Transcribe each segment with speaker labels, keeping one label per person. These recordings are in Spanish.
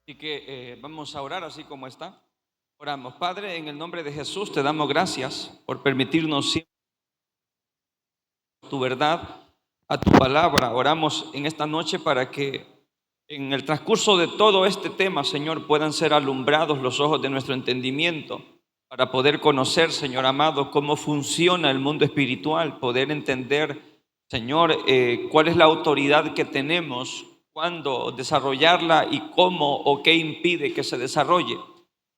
Speaker 1: Así que vamos a orar así como está. Oramos. Padre, en el nombre de Jesús te damos gracias por permitirnos siempre tu verdad, a tu palabra. Oramos en esta noche para que en el transcurso de todo este tema, Señor, puedan ser alumbrados los ojos de nuestro entendimiento para poder conocer, Señor amado, cómo funciona el mundo espiritual, poder entender, Señor, cuál es la autoridad que tenemos, cuándo desarrollarla y cómo o qué impide que se desarrolle.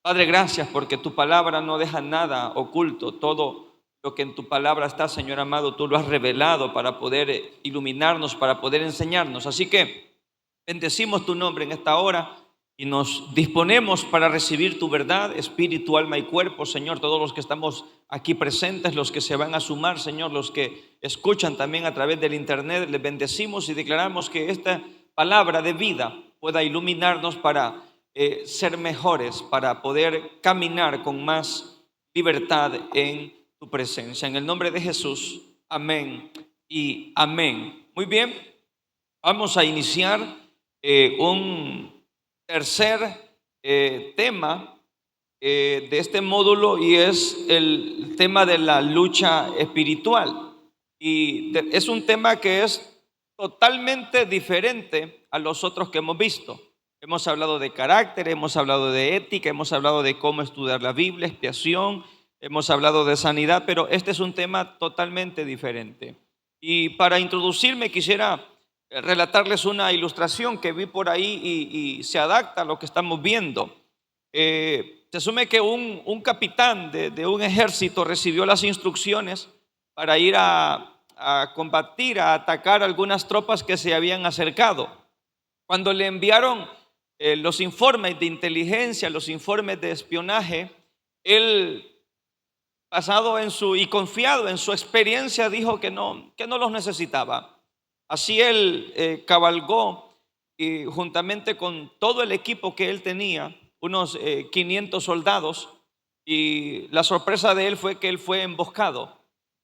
Speaker 1: Padre, gracias porque tu palabra no deja nada oculto. Todo lo que en tu palabra está, Señor amado, tú lo has revelado para poder iluminarnos, para poder enseñarnos. Así que bendecimos tu nombre en esta hora y nos disponemos para recibir tu verdad, espíritu, alma y cuerpo, Señor. Todos los que estamos aquí presentes, los que se van a sumar, Señor, los que escuchan también a través del internet, les bendecimos y declaramos que esta palabra de vida pueda iluminarnos para ser mejores, para poder caminar con más libertad en tu presencia. En el nombre de Jesús, amén y amén. Muy bien, vamos a iniciar un tercer tema de este módulo, y es el tema de la lucha espiritual. Y es un tema que es totalmente diferente a los otros que hemos visto. Hemos hablado de carácter, hemos hablado de ética, hemos hablado de cómo estudiar la Biblia, expiación, hemos hablado de sanidad, pero este es un tema totalmente diferente. Y para introducirme quisiera relatarles una ilustración que vi por ahí y se adapta a lo que estamos viendo. Se asume que un capitán de un ejército recibió las instrucciones para ir a combatir, a atacar algunas tropas que se habían acercado. Cuando le enviaron los informes de inteligencia, los informes de espionaje, él, basado en y confiado en su experiencia, dijo que no los necesitaba. Así él cabalgó y juntamente con todo el equipo que él tenía, unos 500 soldados, y la sorpresa de él fue que él fue emboscado.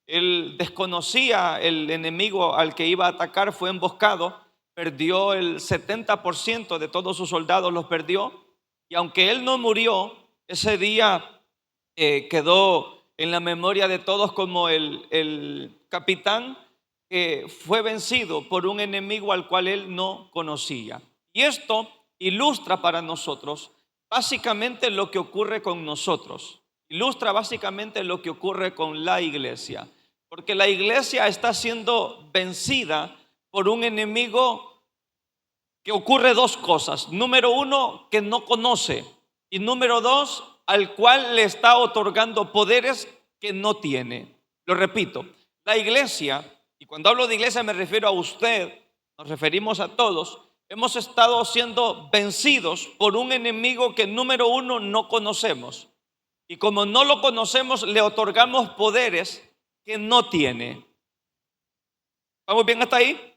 Speaker 1: Él desconocía el enemigo al que iba a atacar, fue emboscado, perdió el 70% de todos sus soldados, los perdió, y aunque él no murió, ese día quedó en la memoria de todos como el capitán que fue vencido por un enemigo al cual él no conocía. Y esto ilustra para nosotros básicamente lo que ocurre con nosotros. Ilustra básicamente lo que ocurre con la iglesia. Porque la iglesia está siendo vencida por un enemigo que ocurre dos cosas. Número uno, que no conoce. Y número dos, al cual le está otorgando poderes que no tiene. Lo repito, la iglesia, y cuando hablo de iglesia me refiero a usted, nos referimos a todos, hemos estado siendo vencidos por un enemigo que número uno no conocemos. Y como no lo conocemos, le otorgamos poderes que no tiene. ¿Vamos bien hasta ahí?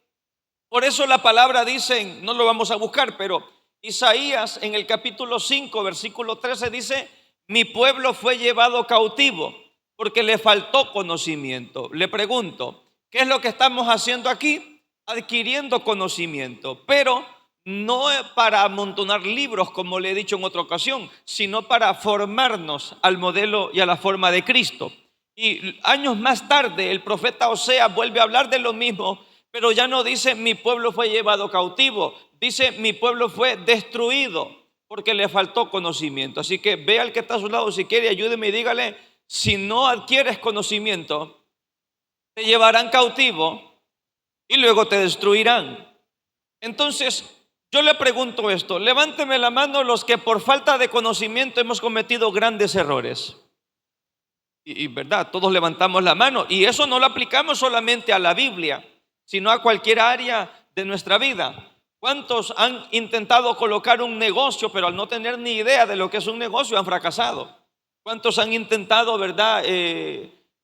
Speaker 1: Por eso la palabra dice, no lo vamos a buscar, pero Isaías en el capítulo 5, versículo 13 dice: mi pueblo fue llevado cautivo porque le faltó conocimiento. Le pregunto, ¿qué es lo que estamos haciendo aquí? Adquiriendo conocimiento, pero no para amontonar libros, como le he dicho en otra ocasión, sino para formarnos al modelo y a la forma de Cristo. Y años más tarde el profeta Oseas vuelve a hablar de lo mismo, pero ya no dice mi pueblo fue llevado cautivo, dice mi pueblo fue destruido porque le faltó conocimiento. Así que ve al que está a su lado, si quiere, ayúdeme y dígale: si no adquieres conocimiento, te llevarán cautivo y luego te destruirán. Entonces yo le pregunto esto: levánteme la mano los que por falta de conocimiento hemos cometido grandes errores. Y verdad, todos levantamos la mano, y eso no lo aplicamos solamente a la Biblia, sino a cualquier área de nuestra vida. ¿Cuántos han intentado colocar un negocio, pero al no tener ni idea de lo que es un negocio han fracasado? ¿Cuántos han intentado, verdad,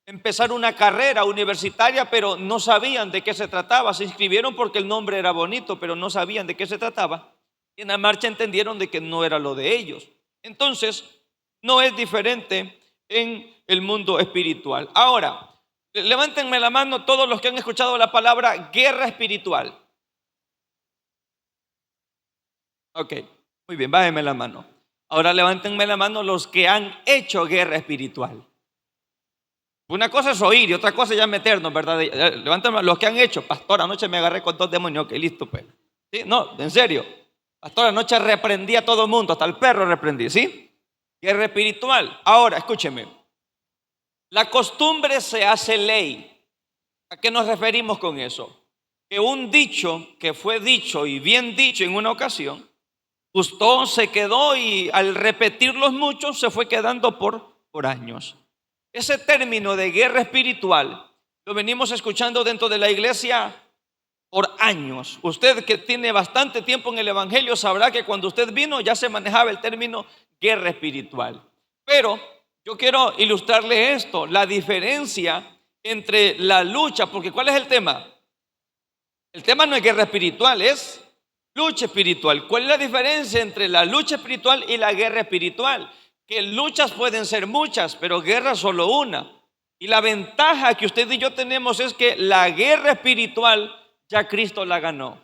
Speaker 1: empezar una carrera universitaria, pero no sabían de qué se trataba? Se inscribieron porque el nombre era bonito, pero no sabían de qué se trataba, y en la marcha entendieron de que no era lo de ellos. Entonces, no es diferente en el mundo espiritual. Ahora, levántenme la mano todos los que han escuchado la palabra guerra espiritual. Ok, Muy bien, bájenme la mano. Ahora levántenme la mano los que han hecho guerra espiritual. Una cosa es oír y otra cosa es ya meternos, ¿verdad? Levántenme los que han hecho. Pastor, anoche me agarré con 2 demonios. Ok, listo, pues. ¿Sí? No, en serio. Pastor, anoche reprendí a todo el mundo, hasta el perro reprendí, ¿sí? Guerra espiritual. Ahora, escúcheme. La costumbre se hace ley. ¿A qué nos referimos con eso? Que un dicho que fue dicho y bien dicho en una ocasión, gustó, se quedó y al repetirlos muchos se fue quedando por años. Ese término de guerra espiritual lo venimos escuchando dentro de la iglesia por años. Usted que tiene bastante tiempo en el evangelio sabrá que cuando usted vino ya se manejaba el término guerra espiritual. Pero yo quiero ilustrarle esto, la diferencia entre la lucha, porque ¿cuál es el tema? El tema no es guerra espiritual, es lucha espiritual. ¿Cuál es la diferencia entre la lucha espiritual y la guerra espiritual? Que luchas pueden ser muchas, pero guerra solo una. Y la ventaja que usted y yo tenemos es que la guerra espiritual ya Cristo la ganó.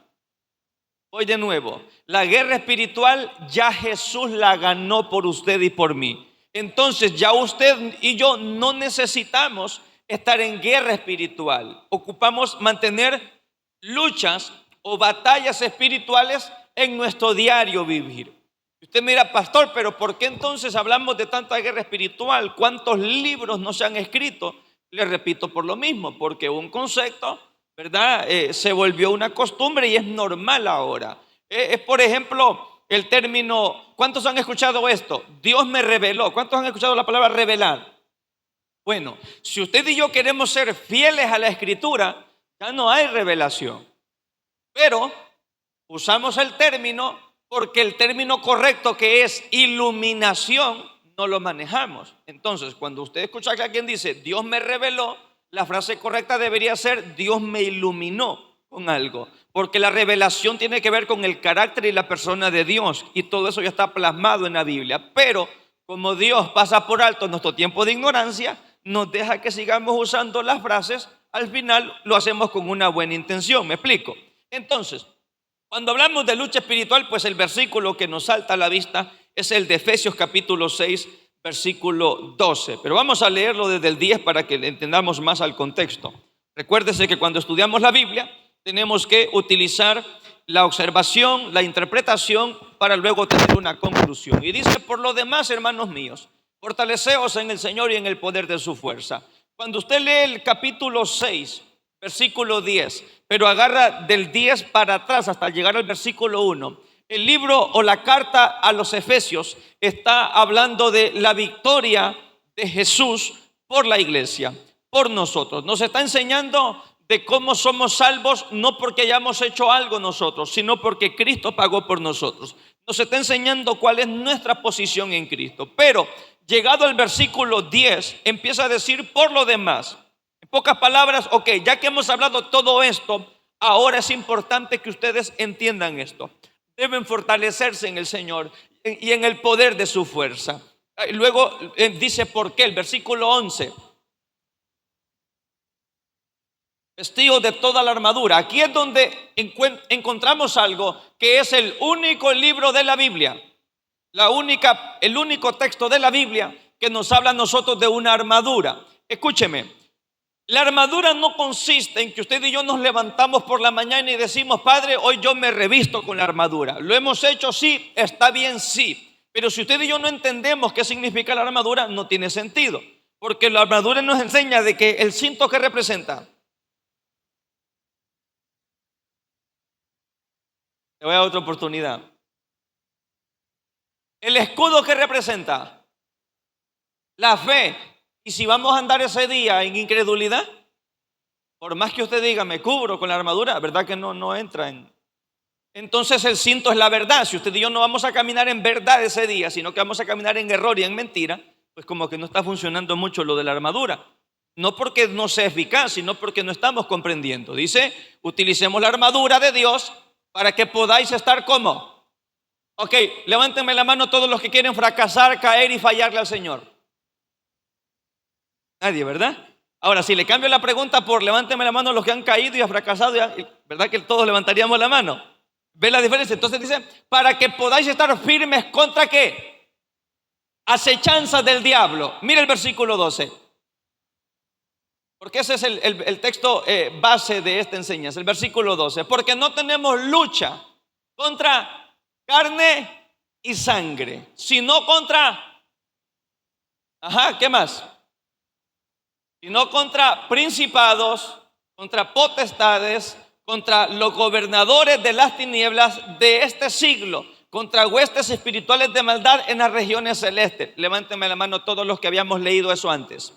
Speaker 1: Hoy de nuevo, la guerra espiritual ya Jesús la ganó por usted y por mí. Entonces ya usted y yo no necesitamos estar en guerra espiritual. Ocupamos mantener luchas o batallas espirituales en nuestro diario vivir. Usted mira, pastor, pero ¿por qué entonces hablamos de tanta guerra espiritual? ¿Cuántos libros no se han escrito? Le repito por lo mismo, porque un concepto, ¿verdad? Se volvió una costumbre y es normal ahora. Es por ejemplo el término, ¿cuántos han escuchado esto? Dios me reveló. ¿Cuántos han escuchado la palabra revelar? Bueno, si usted y yo queremos ser fieles a la escritura, ya no hay revelación. Pero usamos el término porque el término correcto, que es iluminación, no lo manejamos. Entonces, cuando usted escucha que alguien dice Dios me reveló, la frase correcta debería ser Dios me iluminó con algo, porque la revelación tiene que ver con el carácter y la persona de Dios, y todo eso ya está plasmado en la Biblia. Pero como Dios pasa por alto nuestro tiempo de ignorancia, nos deja que sigamos usando las frases. Al final lo hacemos con una buena intención. ¿Me explico? Entonces, cuando hablamos de lucha espiritual, pues el versículo que nos salta a la vista es el de Efesios capítulo 6, versículo 12. Pero vamos a leerlo desde el 10 para que entendamos más al contexto. Recuérdese que cuando estudiamos la Biblia tenemos que utilizar la observación, la interpretación, para luego tener una conclusión. Y dice: por lo demás, hermanos míos, fortaleceos en el Señor y en el poder de su fuerza. Cuando usted lee el capítulo 6, versículo 10, pero agarra del 10 para atrás hasta llegar al versículo 1, el libro o la carta a los Efesios está hablando de la victoria de Jesús por la iglesia, por nosotros. Nos está enseñando de cómo somos salvos, no porque hayamos hecho algo nosotros, sino porque Cristo pagó por nosotros. Nos está enseñando cuál es nuestra posición en Cristo. Pero llegado al versículo 10, empieza a decir por lo demás. En pocas palabras, ok, ya que hemos hablado todo esto, ahora es importante que ustedes entiendan esto. Deben fortalecerse en el Señor y en el poder de su fuerza. Luego dice por qué, el versículo 11. Vestidos de toda la armadura. Aquí es donde encontramos algo que es el único libro de la Biblia, el único texto de la Biblia que nos habla a nosotros de una armadura. Escúcheme, la armadura no consiste en que usted y yo nos levantamos por la mañana y decimos: Padre, hoy yo me revisto con la armadura. ¿Lo hemos hecho? Sí. ¿Está bien? Sí. Pero si usted y yo no entendemos qué significa la armadura, no tiene sentido, porque la armadura nos enseña de que el cinto, que representa, le voy a dar otra oportunidad. El escudo, que representa la fe. Y si vamos a andar ese día en incredulidad, por más que usted diga me cubro con la armadura, ¿verdad que no entra en? Entonces el cinto es la verdad. Si usted y yo no vamos a caminar en verdad ese día, sino que vamos a caminar en error y en mentira, pues como que no está funcionando mucho lo de la armadura. No porque no sea eficaz, sino porque no estamos comprendiendo. Dice: utilicemos la armadura de Dios para que podáis estar como. Ok, levántenme la mano todos los que quieren fracasar, caer y fallarle al Señor. Nadie, ¿verdad? Ahora, si le cambio la pregunta por levánteme la mano los que han caído y han fracasado, ¿verdad que todos levantaríamos la mano? ¿Ve la diferencia? Entonces dice, para que podáis estar firmes contra ¿qué? Acechanzas del diablo. Mira el versículo 12. Porque ese es el texto base de esta enseñanza, el versículo 12. Porque no tenemos lucha contra carne y sangre, sino contra, ¿qué más? Sino contra principados, contra potestades, contra los gobernadores de las tinieblas de este siglo, contra huestes espirituales de maldad en las regiones celestes. Levánteme la mano todos los que habíamos leído eso antes.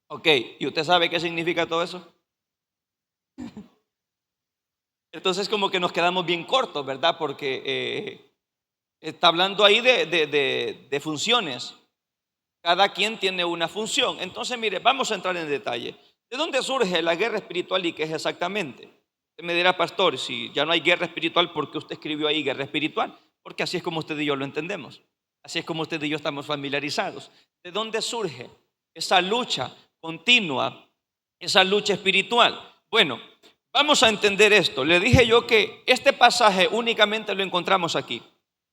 Speaker 1: Ok, ¿y usted sabe qué significa todo eso? Entonces como que nos quedamos bien cortos, ¿verdad? Porque está hablando ahí de funciones. Cada quien tiene una función. Entonces, mire, vamos a entrar en detalle. ¿De dónde surge la guerra espiritual y qué es exactamente? Usted me dirá, pastor, si ya no hay guerra espiritual, ¿por qué usted escribió ahí guerra espiritual? Porque así es como usted y yo lo entendemos. Así es como usted y yo estamos familiarizados. ¿De dónde surge esa lucha continua, esa lucha espiritual? Bueno, vamos a entender esto. Le dije yo que este pasaje únicamente lo encontramos aquí.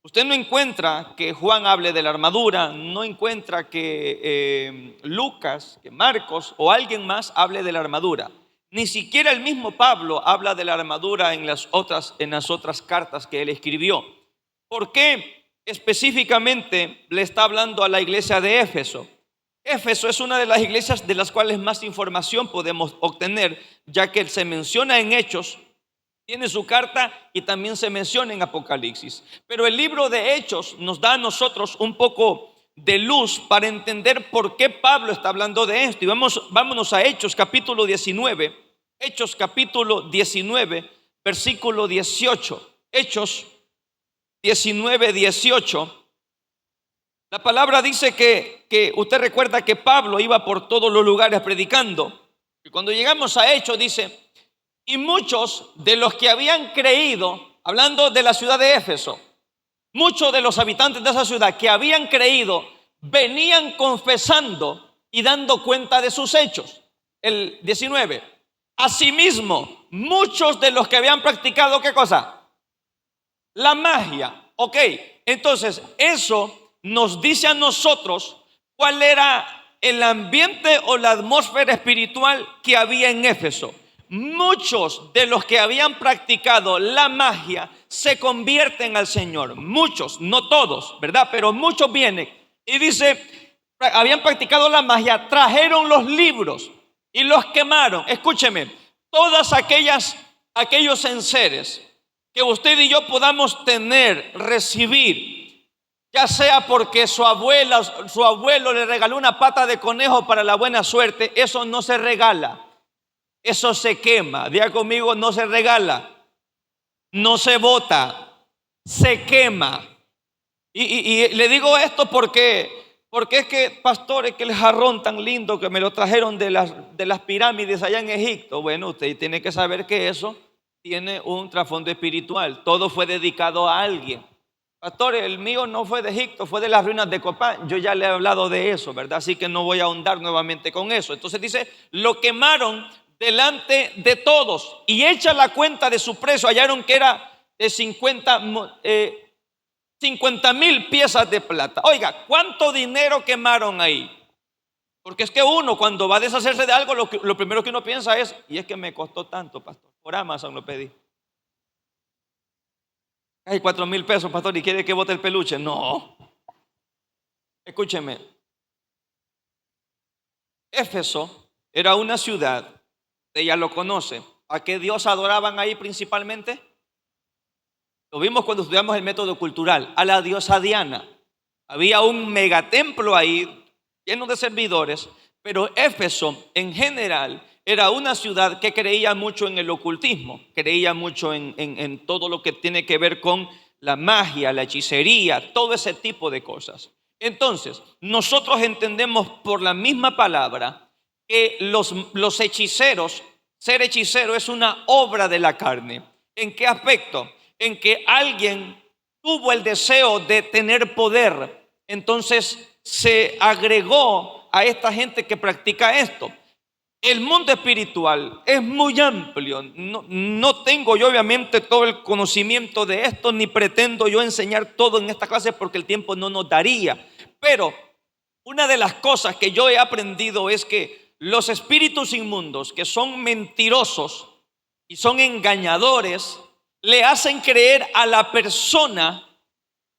Speaker 1: Usted no encuentra que Juan hable de la armadura, no encuentra que Lucas, que Marcos o alguien más hable de la armadura. Ni siquiera el mismo Pablo habla de la armadura en las otras cartas que él escribió. ¿Por qué específicamente le está hablando a la iglesia de Éfeso? Éfeso es una de las iglesias de las cuales más información podemos obtener, ya que se menciona en Hechos, tiene su carta y también se menciona en Apocalipsis. Pero el libro de Hechos nos da a nosotros un poco de luz para entender por qué Pablo está hablando de esto. Y vámonos a Hechos capítulo 19. Hechos capítulo 19, versículo 18. Hechos 19, 18. La palabra dice que usted recuerda que Pablo iba por todos los lugares predicando. Y cuando llegamos a Hechos dice, y muchos de los que habían creído, hablando de la ciudad de Éfeso, muchos de los habitantes de esa ciudad que habían creído, venían confesando y dando cuenta de sus hechos. El 19. Asimismo, muchos de los que habían practicado, ¿qué cosa? La magia. Ok, entonces eso nos dice a nosotros cuál era el ambiente o la atmósfera espiritual que había en Éfeso. Muchos de los que habían practicado la magia se convierten al Señor. Muchos, no todos, ¿verdad? Pero muchos vienen y dice, habían practicado la magia, trajeron los libros y los quemaron. Escúcheme, todas aquellos enseres que usted y yo podamos tener, recibir, ya sea porque su abuelo le regaló una pata de conejo para la buena suerte, eso no se regala. Eso se quema. Diga conmigo, no se regala, no se bota, se quema. Y le digo esto porque es que, pastores, que el jarrón tan lindo que me lo trajeron de las pirámides allá en Egipto. Bueno, usted tiene que saber que eso tiene un trasfondo espiritual. Todo fue dedicado a alguien. Pastor, el mío no fue de Egipto, fue de las ruinas de Copán. Yo ya le he hablado de eso, ¿verdad? Así que no voy a ahondar nuevamente con eso. Entonces dice, lo quemaron delante de todos y hecha la cuenta de su precio, hallaron que era de 50,000 piezas de plata. Oiga, ¿cuánto dinero quemaron ahí? Porque es que uno cuando va a deshacerse de algo, lo primero que uno piensa es, y es que me costó tanto, pastor, por Amazon lo pedí. Hay 4,000 pesos, pastor, y quiere que bote el peluche. No. Escúcheme. Éfeso era una ciudad, ella lo conoce. ¿A qué Dios adoraban ahí principalmente? Lo vimos cuando estudiamos el método cultural, a la diosa Diana. Había un megatemplo ahí lleno de servidores, pero Éfeso en general era una ciudad que creía mucho en el ocultismo, creía mucho en todo lo que tiene que ver con la magia, la hechicería, todo ese tipo de cosas. Entonces, nosotros entendemos por la misma palabra que los hechiceros, ser hechicero es una obra de la carne. ¿En qué aspecto? En que alguien tuvo el deseo de tener poder, entonces se agregó a esta gente que practica esto. El mundo espiritual es muy amplio. No tengo yo obviamente todo el conocimiento de esto, ni pretendo yo enseñar todo en esta clase porque el tiempo no nos daría. Pero una de las cosas que yo he aprendido es que los espíritus inmundos, que son mentirosos y son engañadores, le hacen creer a la persona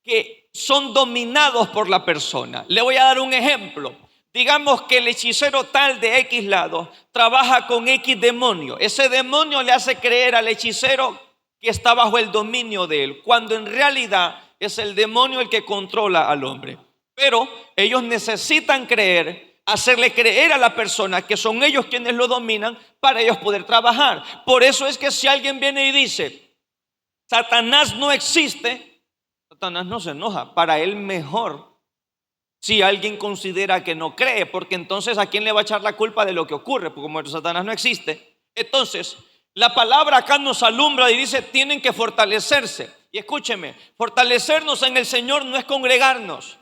Speaker 1: que son dominados por la persona. Le voy a dar un ejemplo. Digamos que el hechicero tal de X lado trabaja con X demonio. Ese demonio le hace creer al hechicero que está bajo el dominio de él, cuando en realidad es el demonio el que controla al hombre. Pero ellos necesitan creer, hacerle creer a la persona que son ellos quienes lo dominan para ellos poder trabajar. Por eso es que si alguien viene y dice, Satanás no existe, Satanás no se enoja. Para él mejor si alguien considera que no cree, porque entonces ¿a quién le va a echar la culpa de lo que ocurre? Porque como Satanás no existe. Entonces la palabra acá nos alumbra y dice tienen que fortalecerse. Y escúcheme, fortalecernos en el Señor no es congregarnos.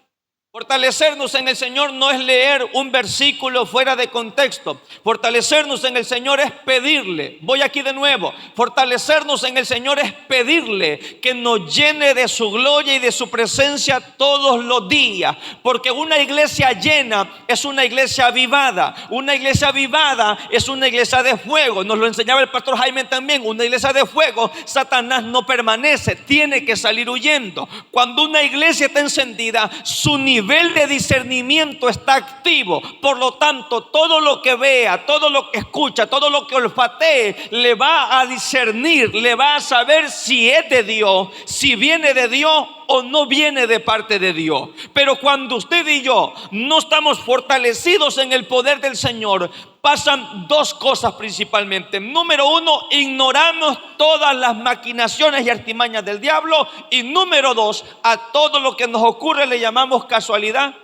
Speaker 1: Fortalecernos en el Señor no es leer un versículo fuera de contexto. Fortalecernos en el Señor es pedirle. Voy aquí de nuevo. Fortalecernos en el Señor es pedirle que nos llene de su gloria y de su presencia todos los días. Porque una iglesia llena es una iglesia avivada. Una iglesia avivada es una iglesia de fuego. Nos lo enseñaba el pastor Jaime también. Una iglesia de fuego, Satanás no permanece, tiene que salir huyendo. Cuando una iglesia está encendida, su nivel de discernimiento está activo. Por lo tanto, todo lo que vea, todo lo que escucha, todo lo que olfatee, le va a discernir, le va a saber si es de Dios, si viene de Dios o no viene de parte de Dios. Pero cuando usted y yo no estamos fortalecidos en el poder del Señor, pasan dos cosas principalmente. Número uno, ignoramos todas las maquinaciones y artimañas del diablo. Y número dos, a todo lo que nos ocurre le llamamos casualidad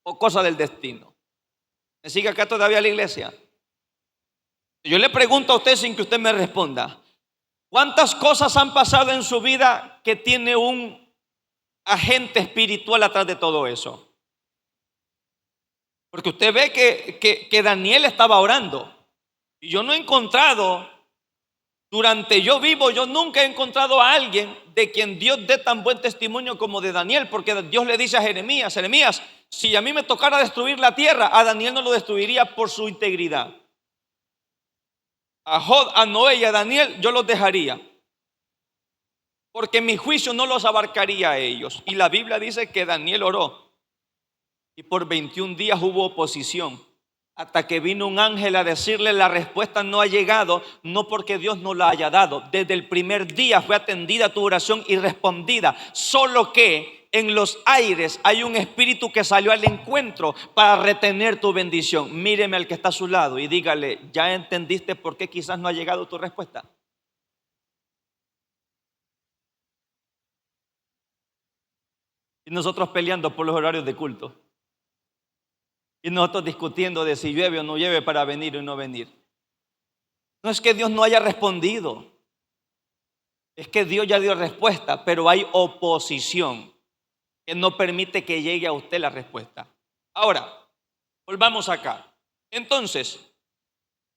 Speaker 1: o cosa del destino. ¿Me sigue acá todavía la iglesia? Yo le pregunto a usted sin que usted me responda, ¿cuántas cosas han pasado en su vida que tiene un agente espiritual atrás de todo eso? Porque usted ve que Daniel estaba orando. Y yo no he encontrado, durante yo vivo, yo nunca he encontrado a alguien de quien Dios dé tan buen testimonio como de Daniel. Porque Dios le dice a Jeremías, Jeremías, si a mí me tocara destruir la tierra, a Daniel no lo destruiría por su integridad. A Jod, a Noé y a Daniel yo los dejaría, porque mi juicio no los abarcaría a ellos. Y la Biblia dice que Daniel oró y por 21 días hubo oposición, hasta que vino un ángel a decirle la respuesta no ha llegado, no porque Dios no la haya dado. Desde el primer día fue atendida tu oración y respondida, solo que en los aires hay un espíritu que salió al encuentro para retener tu bendición. Míreme al que está a su lado y dígale, ¿ya entendiste por qué quizás no ha llegado tu respuesta? Y nosotros peleando por los horarios de culto. Y nosotros discutiendo de si llueve o no llueve para venir o no venir. No es que Dios no haya respondido, es que Dios ya dio respuesta, pero hay oposición que no permite que llegue a usted la respuesta. Ahora, volvamos acá. Entonces,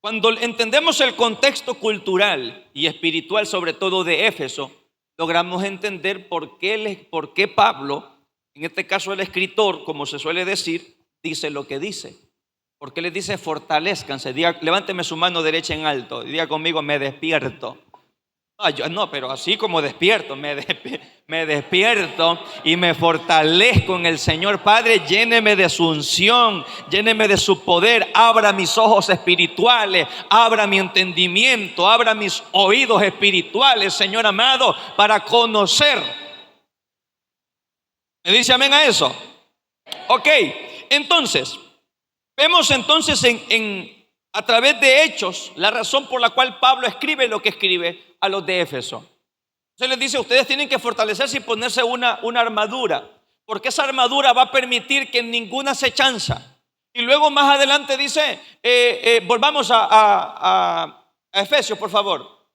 Speaker 1: cuando entendemos el contexto cultural y espiritual, sobre todo de Éfeso, logramos entender por qué Pablo, en este caso el escritor, como se suele decir, dice lo que dice. Porque les dice fortalezcanse. Diga, levánteme su mano derecha en alto y diga conmigo, me despierto. No, pero así como despierto, me despierto y me fortalezco en el Señor. Padre, lléneme de su unción, lléneme de su poder, abra mis ojos espirituales, abra mi entendimiento, abra mis oídos espirituales, Señor amado, para conocer. ¿Me dice amén a eso? Ok, entonces, vemos entonces a través de Hechos la razón por la cual Pablo escribe lo que escribe a los de Éfeso. Entonces les dice, ustedes tienen que fortalecerse y ponerse una armadura, porque esa armadura va a permitir que ninguna acechanza. Y luego más adelante dice, volvamos a Efesios, por favor.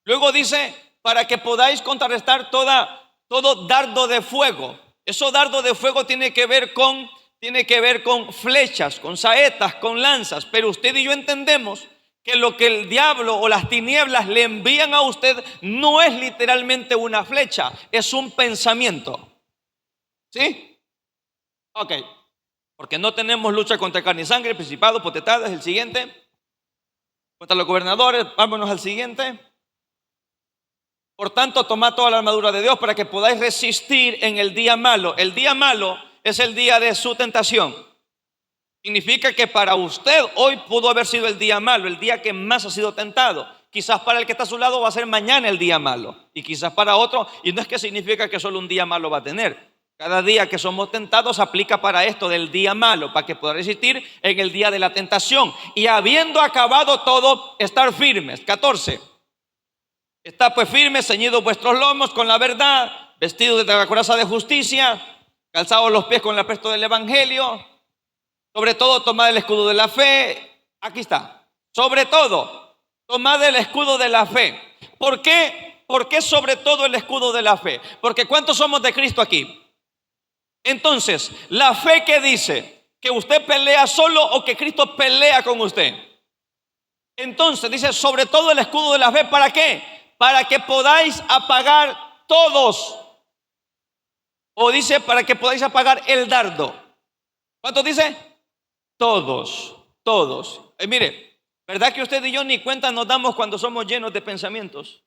Speaker 1: Luego dice, para que podáis contrarrestar todo dardo de fuego. Eso dardo de fuego tiene que ver con tiene que ver con flechas, con saetas, con lanzas, pero usted y yo entendemos que lo que el diablo o las tinieblas le envían a usted no es literalmente una flecha, es un pensamiento. ¿Sí? Ok. Porque no tenemos lucha contra carne y sangre, principados, potestades. El siguiente. Contra los gobernadores. Vámonos al siguiente. Por tanto, tomad toda la armadura de Dios para que podáis resistir en el día malo. El día malo es el día de su tentación. Significa que para usted hoy pudo haber sido el día malo, el día que más ha sido tentado. Quizás para el que está a su lado va a ser mañana el día malo. Y quizás para otro, y no es que significa que solo un día malo va a tener. Cada día que somos tentados aplica para esto del día malo, para que pueda resistir en el día de la tentación. Y habiendo acabado todo, estar firmes. 14. Está pues firmes, ceñidos vuestros lomos con la verdad, vestidos de la coraza de justicia, calzados los pies con el apresto del evangelio. Sobre todo, tomad el escudo de la fe. Aquí está. Sobre todo, tomad el escudo de la fe. ¿Por qué? ¿Por qué sobre todo el escudo de la fe? Porque ¿cuántos somos de Cristo aquí? Entonces, la fe que dice que usted pelea solo o que Cristo pelea con usted. Entonces dice sobre todo el escudo de la fe. ¿Para qué? Para que podáis apagar todos. O dice para que podáis apagar el dardo. ¿Cuántos dice? Todos, todos. Mire, ¿verdad que usted y yo ni cuenta nos damos cuando somos llenos de pensamientos?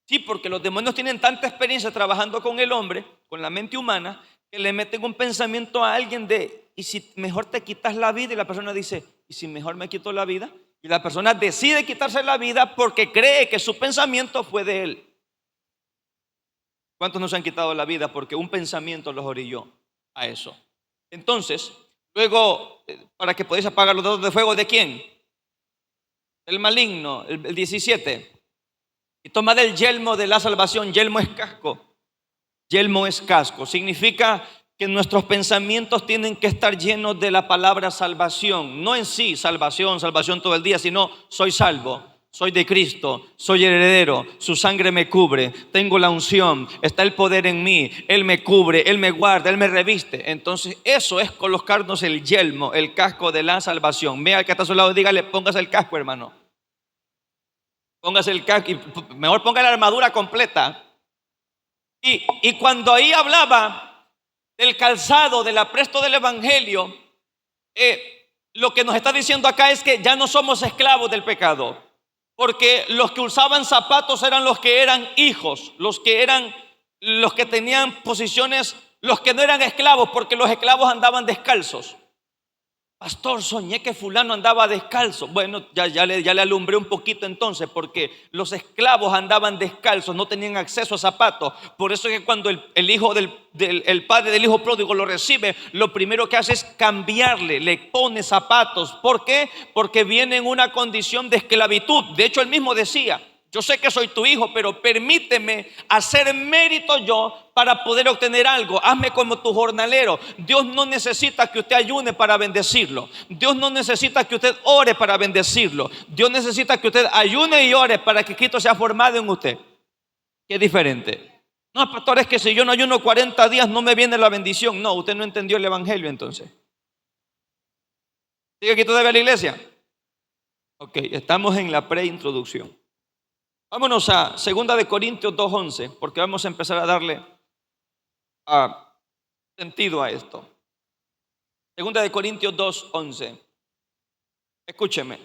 Speaker 1: Sí, porque los demonios tienen tanta experiencia trabajando con el hombre, con la mente humana, que le meten un pensamiento a alguien de, ¿y si mejor te quitas la vida? Y la persona dice, ¿y si mejor me quito la vida? Y la persona decide quitarse la vida porque cree que su pensamiento fue de él. ¿Cuántos nos han quitado la vida porque un pensamiento los orilló a eso? Entonces, luego, para que podáis apagar los dardos de fuego, ¿de quién? El maligno, el 17. Y tomad el yelmo de la salvación. Yelmo es casco. Yelmo es casco. Significa que nuestros pensamientos tienen que estar llenos de la palabra salvación. No en sí, salvación, salvación todo el día, sino soy salvo. Soy de Cristo, soy heredero, su sangre me cubre, tengo la unción, está el poder en mí, Él me cubre, Él me guarda, Él me reviste. Entonces eso es colocarnos el yelmo, el casco de la salvación. Vea al que está a su lado y dígale, póngase el casco, hermano. Póngase el casco, y mejor ponga la armadura completa. Y cuando ahí hablaba del calzado, del apresto del evangelio, lo que nos está diciendo acá es que ya no somos esclavos del pecado. Porque los que usaban zapatos eran los que eran hijos, los que tenían posiciones, los que no eran esclavos, porque los esclavos andaban descalzos. Pastor, soñé que fulano andaba descalzo. Bueno, ya le alumbré un poquito entonces, porque los esclavos andaban descalzos, no tenían acceso a zapatos. Por eso es que cuando el hijo el padre del hijo pródigo lo recibe, lo primero que hace es cambiarle, le pone zapatos. ¿Por qué? Porque viene en una condición de esclavitud. De hecho, él mismo decía, yo sé que soy tu hijo, pero permíteme hacer mérito yo para poder obtener algo. Hazme como tu jornalero. Dios no necesita que usted ayune para bendecirlo. Dios no necesita que usted ore para bendecirlo. Dios necesita que usted ayune y ore para que Cristo sea formado en usted. Qué diferente. No, pastor, es que si yo no ayuno 40 días no me viene la bendición. No, usted no entendió el evangelio entonces. ¿Sigue aquí todavía la iglesia? Ok, estamos en la preintroducción. Vámonos a 2 Corintios 2:11, porque vamos a empezar a darle sentido a esto. 2 Corintios 2:11. Escúcheme.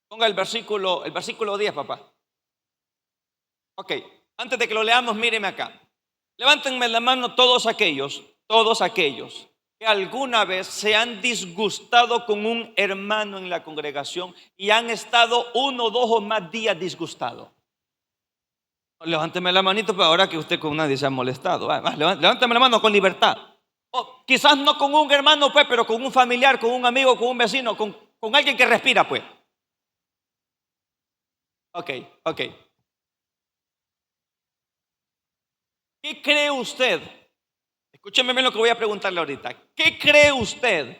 Speaker 1: Ponga el versículo 10, papá. Ok, antes de que lo leamos, míreme acá. Levántenme la mano todos aquellos que alguna vez se han disgustado con un hermano en la congregación y han estado 1, 2 o más días disgustados. Levánteme la manito para ahora que usted con nadie se ha molestado. Levánteme la mano con libertad. O quizás no con un hermano, pues, pero con un familiar, con un amigo, con un vecino, con alguien que respira, pues. Ok. ¿Qué cree usted? Escúcheme bien lo que voy a preguntarle ahorita. ¿Qué cree usted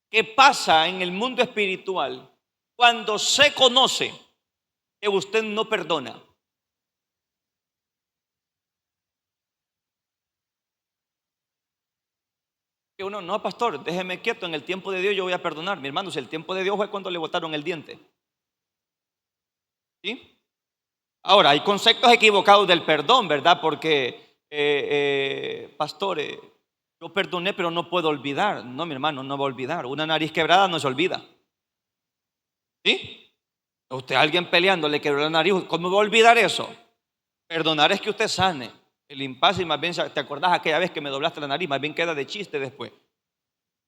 Speaker 1: que pasa en el mundo espiritual cuando se conoce que usted no perdona? Y uno, no, pastor, déjeme quieto, en el tiempo de Dios yo voy a perdonar. Mi hermano, si el tiempo de Dios fue cuando le botaron el diente. ¿Sí? Ahora, hay conceptos equivocados del perdón, ¿verdad? Porque, pastor, yo perdoné, pero no puedo olvidar. No, mi hermano, no va a olvidar. Una nariz quebrada no se olvida. ¿Sí? Usted, alguien peleando, le quebró la nariz, ¿cómo va a olvidar eso? Perdonar es que usted sane el impasse y más bien, ¿te acordás aquella vez que me doblaste la nariz? Más bien queda de chiste después.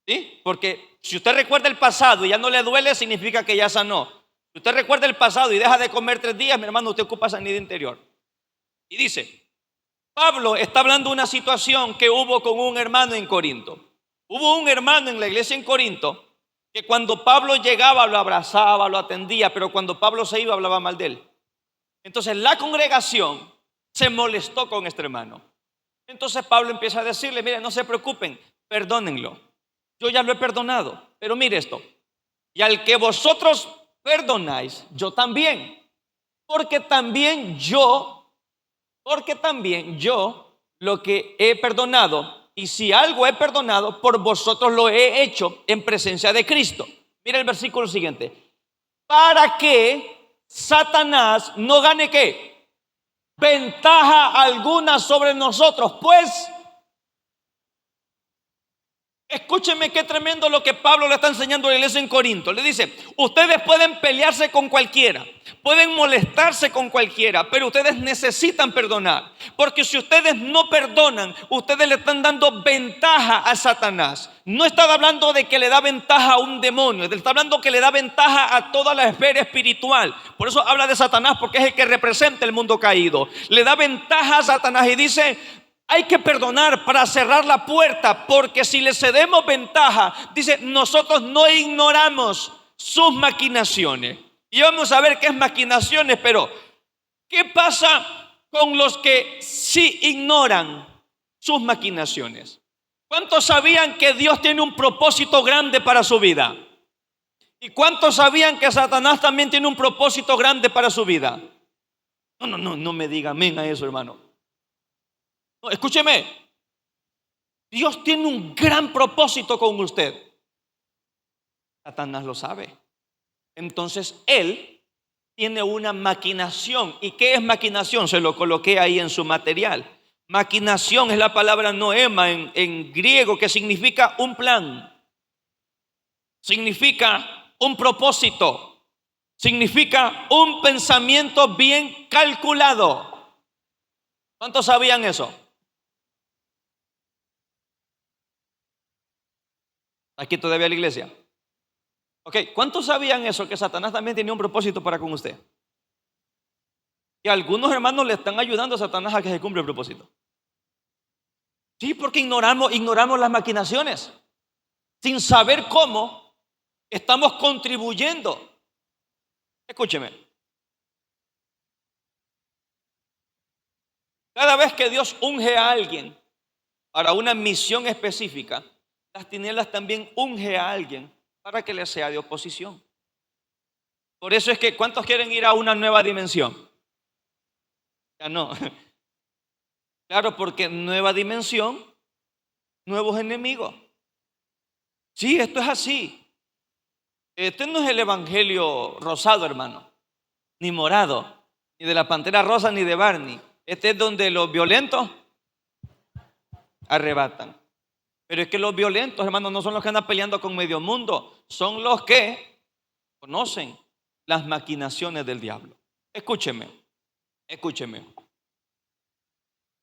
Speaker 1: ¿Sí? Porque si usted recuerda el pasado y ya no le duele, significa que ya sanó. Si usted recuerda el pasado y deja de comer 3 días, mi hermano, usted ocupa sanidad interior. Y dice, Pablo está hablando de una situación que hubo con un hermano en Corinto. Hubo un hermano en la iglesia en Corinto que cuando Pablo llegaba lo abrazaba, lo atendía, pero cuando Pablo se iba hablaba mal de él. Entonces la congregación se molestó con este hermano. Entonces Pablo empieza a decirle, mire, no se preocupen, perdónenlo. Yo ya lo he perdonado, pero mire esto. Y al que vosotros perdonáis, yo también. Porque también yo lo que he perdonado, y si algo he perdonado, por vosotros lo he hecho en presencia de Cristo. Mira el versículo siguiente. Para que Satanás no gane ¿qué? Ventaja alguna sobre nosotros. Pues, escúcheme qué tremendo lo que Pablo le está enseñando a la iglesia en Corinto. Le dice, ustedes pueden pelearse con cualquiera, pueden molestarse con cualquiera, pero ustedes necesitan perdonar. Porque si ustedes no perdonan, ustedes le están dando ventaja a Satanás. No está hablando de que le da ventaja a un demonio, está hablando que le da ventaja a toda la esfera espiritual. Por eso habla de Satanás, porque es el que representa el mundo caído. Le da ventaja a Satanás y dice, hay que perdonar para cerrar la puerta, porque si le cedemos ventaja, dice, nosotros no ignoramos sus maquinaciones. Y vamos a ver qué es maquinaciones, pero ¿qué pasa con los que sí ignoran sus maquinaciones? ¿Cuántos sabían que Dios tiene un propósito grande para su vida? ¿Y cuántos sabían que Satanás también tiene un propósito grande para su vida? No me diga amén a eso, hermano. No, escúcheme, Dios tiene un gran propósito con usted. Satanás lo sabe. Entonces él tiene una maquinación. ¿Y qué es maquinación? Se lo coloqué ahí en su material. Maquinación es la palabra noema en griego, que significa un plan, significa un propósito, significa un pensamiento bien calculado. ¿Cuántos sabían eso? Aquí todavía la iglesia. Ok, ¿cuántos sabían eso? Que Satanás también tenía un propósito para con usted. Y algunos hermanos le están ayudando a Satanás a que se cumpla el propósito. Sí, porque ignoramos las maquinaciones. Sin saber cómo, estamos contribuyendo. Escúcheme. Cada vez que Dios unge a alguien para una misión específica, las tinieblas también unge a alguien para que le sea de oposición. Por eso es que, ¿cuántos quieren ir a una nueva dimensión? Ya no. Claro, porque nueva dimensión, nuevos enemigos. Sí, esto es así. Este no es el evangelio rosado, hermano, ni morado, ni de la pantera rosa, ni de Barney. Este es donde los violentos arrebatan. Pero es que los violentos, hermanos, no son los que andan peleando con medio mundo, son los que conocen las maquinaciones del diablo. Escúcheme.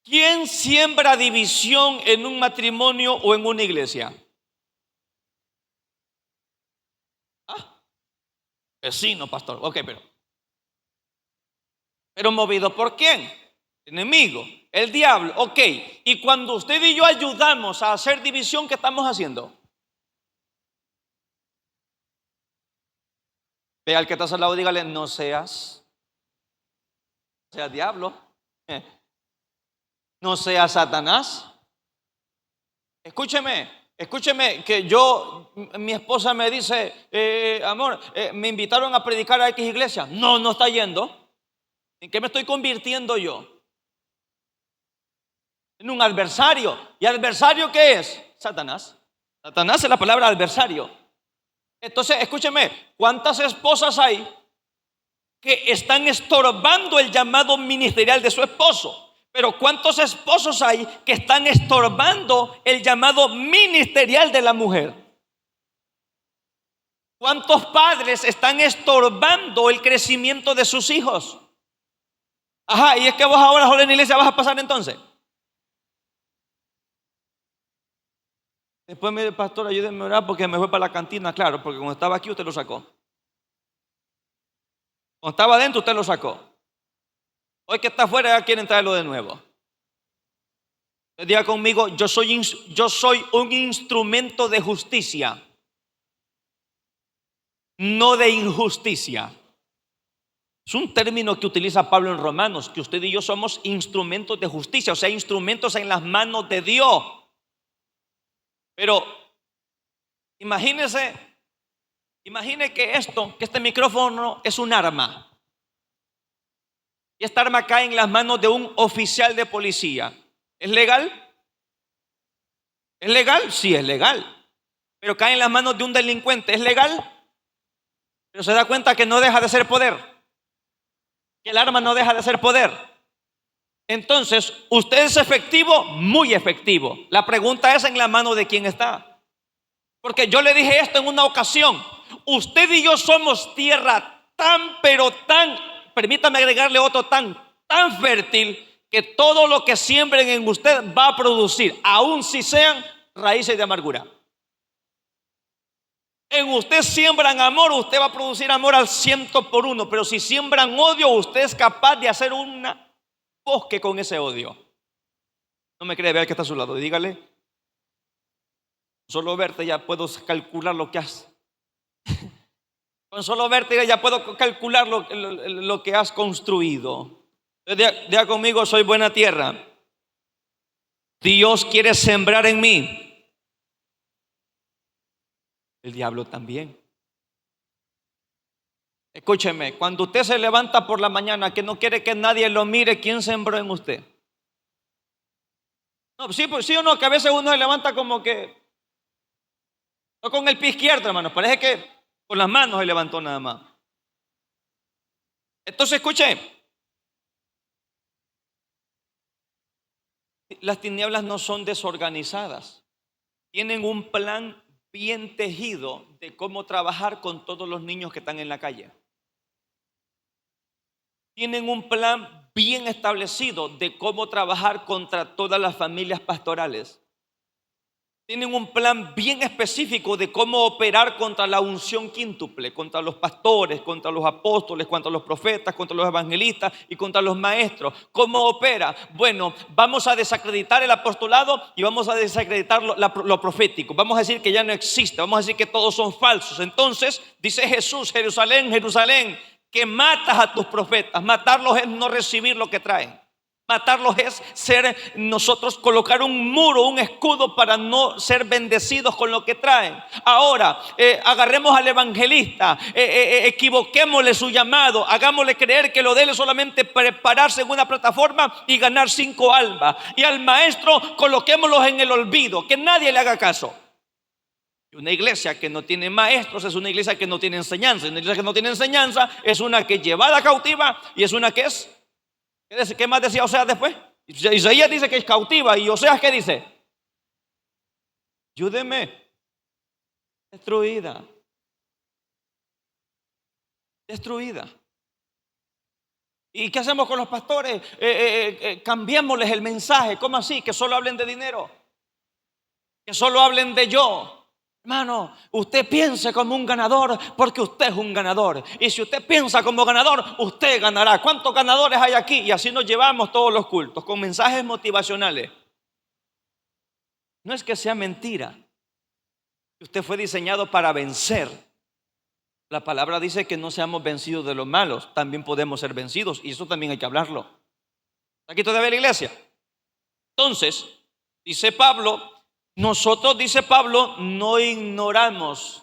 Speaker 1: ¿Quién siembra división en un matrimonio o en una iglesia? Vecino, pastor. Ok, pero movido ¿por quién? Enemigo, el diablo. Ok, y cuando usted y yo ayudamos a hacer división, ¿qué estamos haciendo? Ve al que está al lado, dígale, no seas diablo, no seas Satanás. Escúcheme que mi esposa me dice, amor, me invitaron a predicar a X iglesia. No está yendo. ¿En qué me estoy convirtiendo yo? En un adversario. ¿Y adversario qué es? Satanás. Satanás es la palabra adversario. Entonces, escúcheme, ¿cuántas esposas hay que están estorbando el llamado ministerial de su esposo? Pero ¿cuántos esposos hay que están estorbando el llamado ministerial de la mujer? ¿Cuántos padres están estorbando el crecimiento de sus hijos? Ajá, y es que vos ahora solo en la iglesia vas a pasar entonces. Después me dice, pastor, ayúdenme a orar porque me fue para la cantina. Claro, porque cuando estaba aquí usted lo sacó. Cuando estaba adentro usted lo sacó. Hoy que está afuera ya quieren traerlo de nuevo. Usted diga conmigo, yo soy un instrumento de justicia, no de injusticia. Es un término que utiliza Pablo en Romanos, que usted y yo somos instrumentos de justicia, o sea, instrumentos en las manos de Dios. Pero imagine que este micrófono es un arma. Y esta arma cae en las manos de un oficial de policía. ¿Es legal? ¿Es legal? Sí, es legal. Pero cae en las manos de un delincuente. ¿Es legal? Pero se da cuenta que no deja de ser poder. Que el arma no deja de ser poder. Entonces, ¿usted es efectivo? Muy efectivo. La pregunta es en la mano de quién está. Porque yo le dije esto en una ocasión. Usted y yo somos tierra tan, pero tan, permítame agregarle otro tan fértil, que todo lo que siembren en usted va a producir, aun si sean raíces de amargura. En usted siembran amor, usted va a producir amor al 100%, pero si siembran odio, usted es capaz de hacer un bosque con ese odio. No me cree, vea que está a su lado y dígale, solo verte ya puedo calcular lo que has. Con solo verte ya puedo calcular lo que has construido. Diga conmigo, soy buena tierra. Dios quiere sembrar en mí. El diablo también. Escúcheme, cuando usted se levanta por la mañana que no quiere que nadie lo mire, ¿quién sembró en usted? No, sí, pues, sí o no, que a veces uno se levanta como que, no con el pie izquierdo, hermano, parece que con las manos se levantó nada más. Entonces, escuche, las tinieblas no son desorganizadas, tienen un plan bien tejido de cómo trabajar con todos los niños que están en la calle. Tienen un plan bien establecido de cómo trabajar contra todas las familias pastorales. Tienen un plan bien específico de cómo operar contra la unción quíntuple, contra los pastores, contra los apóstoles, contra los profetas, contra los evangelistas y contra los maestros. ¿Cómo opera? Bueno, vamos a desacreditar el apostolado y vamos a desacreditar lo profético. Vamos a decir que ya no existe, vamos a decir que todos son falsos. Entonces, dice Jesús, Jerusalén, Jerusalén, que matas a tus profetas. Matarlos es no recibir lo que traen. Matarlos es nosotros colocar un muro, un escudo para no ser bendecidos con lo que traen. Ahora, agarremos al evangelista, equivoquémosle su llamado, hagámosle creer que lo de él es solamente prepararse en una plataforma y ganar 5 almas. Y al maestro coloquémoslos en el olvido, que nadie le haga caso. Y una iglesia que no tiene maestros es una iglesia que no tiene enseñanza. Una iglesia que no tiene enseñanza es una que es llevada cautiva y es una que es... ¿Qué más decía Oseas después? Isaías dice que es cautiva. ¿Y Oseas qué dice? Ayúdeme. Destruida. Destruida. ¿Y qué hacemos con los pastores? Cambiémosles el mensaje. ¿Cómo así? Que solo hablen de dinero. Que solo hablen de yo. Hermano, usted piense como un ganador porque usted es un ganador. Y si usted piensa como ganador, usted ganará. ¿Cuántos ganadores hay aquí? Y así nos llevamos todos los cultos con mensajes motivacionales. No es que sea mentira. Usted fue diseñado para vencer. La palabra dice que no seamos vencidos de los malos. También podemos ser vencidos y eso también hay que hablarlo. Aquí todavía la iglesia. Entonces, dice Pablo, nosotros, dice Pablo, no ignoramos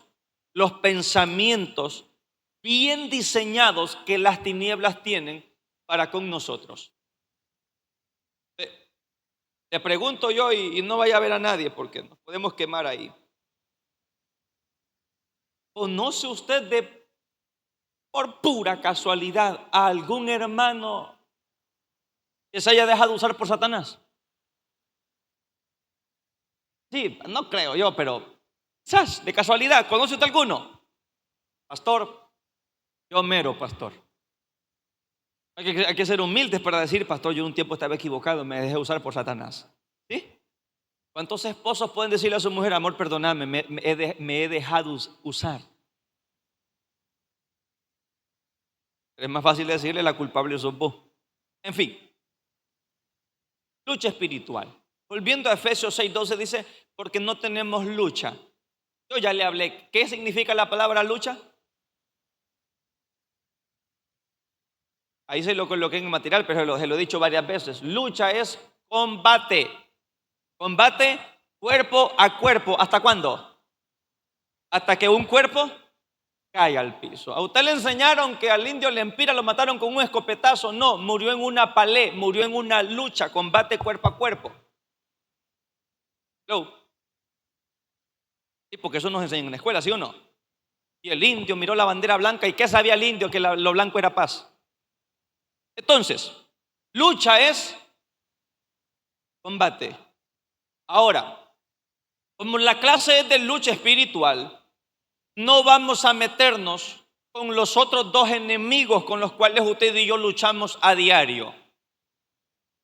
Speaker 1: los pensamientos bien diseñados que las tinieblas tienen para con nosotros. Le pregunto yo y no vaya a ver a nadie porque nos podemos quemar ahí. ¿Conoce usted por pura casualidad a algún hermano que se haya dejado usar por Satanás? Sí, no creo yo, pero quizás de casualidad, ¿conoce usted alguno? Pastor, yo mero, pastor. Hay que ser humildes para decir, pastor, yo un tiempo estaba equivocado, me dejé usar por Satanás. ¿Sí? ¿Cuántos esposos pueden decirle a su mujer, amor, perdóname, me he dejado usar? Es más fácil decirle, la culpable sos vos. En fin, lucha espiritual. Volviendo a Efesios 6:12 dice, porque no tenemos lucha. Yo ya le hablé. ¿Qué significa la palabra lucha? Ahí se lo coloqué en el material, pero se lo he dicho varias veces. Lucha es combate. Combate cuerpo a cuerpo. ¿Hasta cuándo? Hasta que un cuerpo cae al piso. ¿A usted le enseñaron que al indio Lempira lo mataron con un escopetazo? No, murió en una palé, murió en una lucha, combate cuerpo a cuerpo. ¿No? Sí, porque eso nos enseñan en la escuela, ¿sí o no? Y el indio miró la bandera blanca, ¿y qué sabía el indio? Que lo blanco era paz. Entonces, lucha es combate. Ahora, como la clase es de lucha espiritual, no vamos a meternos con los otros dos enemigos con los cuales usted y yo luchamos a diario.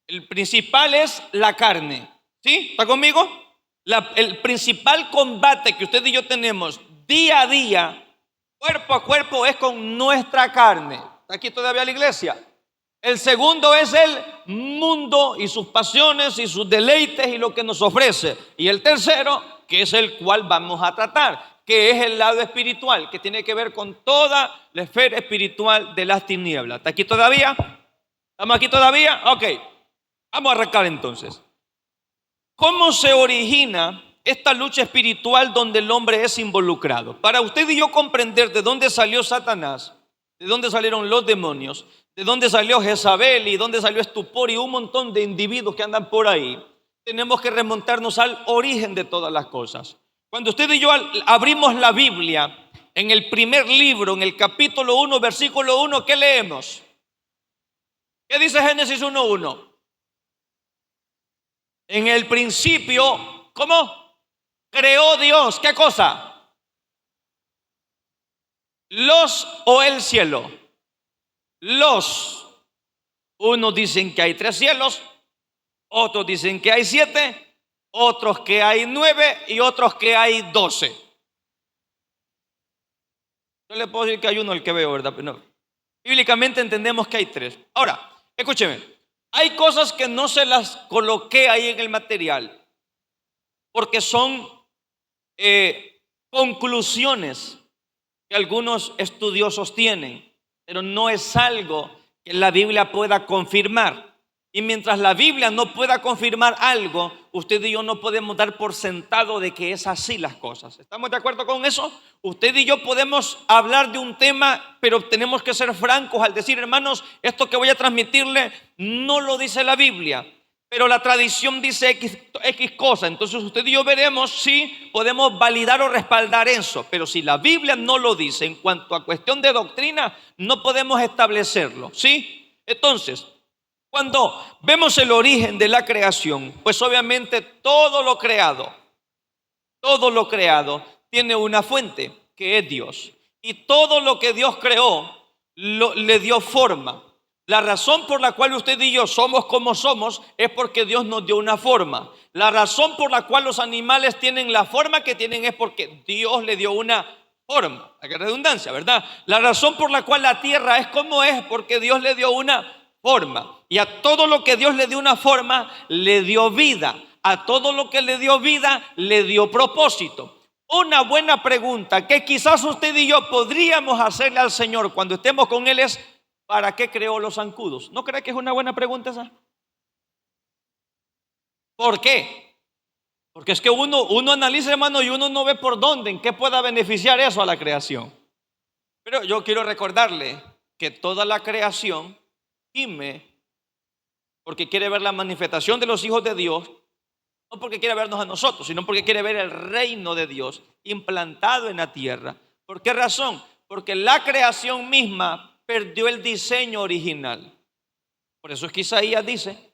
Speaker 1: El principal es la carne. ¿Sí? ¿Está conmigo? El principal combate que usted y yo tenemos día a día, cuerpo a cuerpo, es con nuestra carne. ¿Está aquí todavía la iglesia? El segundo es el mundo y sus pasiones y sus deleites y lo que nos ofrece. Y el tercero, que es el cual vamos a tratar, que es el lado espiritual, que tiene que ver con toda la esfera espiritual de las tinieblas. ¿Está aquí todavía? ¿Estamos aquí todavía? Ok, vamos a arrancar entonces. ¿Cómo se origina esta lucha espiritual donde el hombre es involucrado? Para usted y yo comprender de dónde salió Satanás, de dónde salieron los demonios, de dónde salió Jezabel y dónde salió Estupor y un montón de individuos que andan por ahí, tenemos que remontarnos al origen de todas las cosas. Cuando usted y yo abrimos la Biblia, en el primer libro, en el capítulo 1, versículo 1, ¿qué leemos? ¿Qué dice Génesis 1:1? En el principio, ¿cómo? Creó Dios, ¿qué cosa? Los o el cielo. Los. Unos dicen que hay 3 cielos, otros dicen que hay 7, otros que hay 9 y otros que hay 12. Yo le puedo decir que hay uno el que veo, ¿verdad? Pero no. Bíblicamente entendemos que hay 3. Ahora, escúcheme. Hay cosas que no se las coloqué ahí en el material porque son conclusiones que algunos estudiosos tienen, pero no es algo que la Biblia pueda confirmar. Y mientras la Biblia no pueda confirmar algo, usted y yo no podemos dar por sentado de que es así las cosas. ¿Estamos de acuerdo con eso? Usted y yo podemos hablar de un tema, pero tenemos que ser francos al decir, hermanos, esto que voy a transmitirle no lo dice la Biblia, pero la tradición dice X cosa. Entonces usted y yo veremos si podemos validar o respaldar eso. Pero si la Biblia no lo dice en cuanto a cuestión de doctrina, no podemos establecerlo, ¿sí? Entonces, cuando vemos el origen de la creación, pues obviamente todo lo creado tiene una fuente, que es Dios. Y todo lo que Dios creó le dio forma. La razón por la cual usted y yo somos como somos es porque Dios nos dio una forma. La razón por la cual los animales tienen la forma que tienen es porque Dios le dio una forma. Hay que redundancia, ¿verdad? La razón por la cual la tierra es como es porque Dios le dio una forma. Y a todo lo que Dios le dio una forma, le dio vida. A todo lo que le dio vida, le dio propósito. Una buena pregunta que quizás usted y yo podríamos hacerle al Señor cuando estemos con Él es: ¿para qué creó los zancudos? ¿No cree que es una buena pregunta esa? ¿Por qué? Porque es que uno analiza, hermano, y uno no ve por dónde, en qué pueda beneficiar eso a la creación. Pero yo quiero recordarle que toda la creación gime porque quiere ver la manifestación de los hijos de Dios, no porque quiere vernos a nosotros, sino porque quiere ver el reino de Dios implantado en la tierra, ¿Por qué razón? Porque la creación misma perdió el diseño original. Por eso es que Isaías dice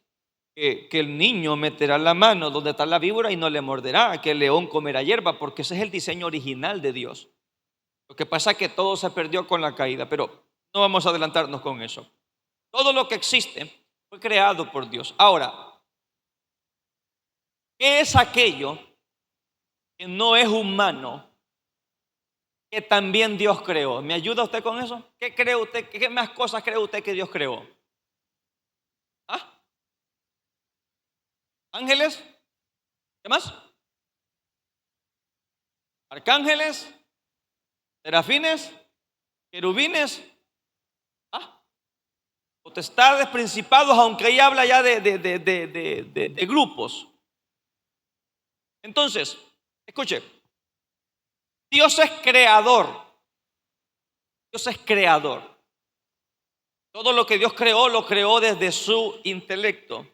Speaker 1: que el niño meterá la mano donde está la víbora y no le morderá, que el león comerá hierba, porque ese es el diseño original de Dios. Lo que pasa es que todo se perdió con la caída, pero no vamos a adelantarnos con eso. Todo lo que existe fue creado por Dios. Ahora, ¿qué es aquello que no es humano, que también Dios creó? ¿Me ayuda usted con eso? ¿Qué cree usted? ¿Qué más cosas cree usted que Dios creó? ¿Ah? ¿Ángeles? ¿Qué más? ¿Arcángeles? ¿Serafines? ¿Querubines? ¿Ah? Potestades, principados, aunque ahí habla ya de grupos. Entonces, escuche, Dios es creador. Dios es creador. Todo lo que Dios creó, lo creó desde su intelecto.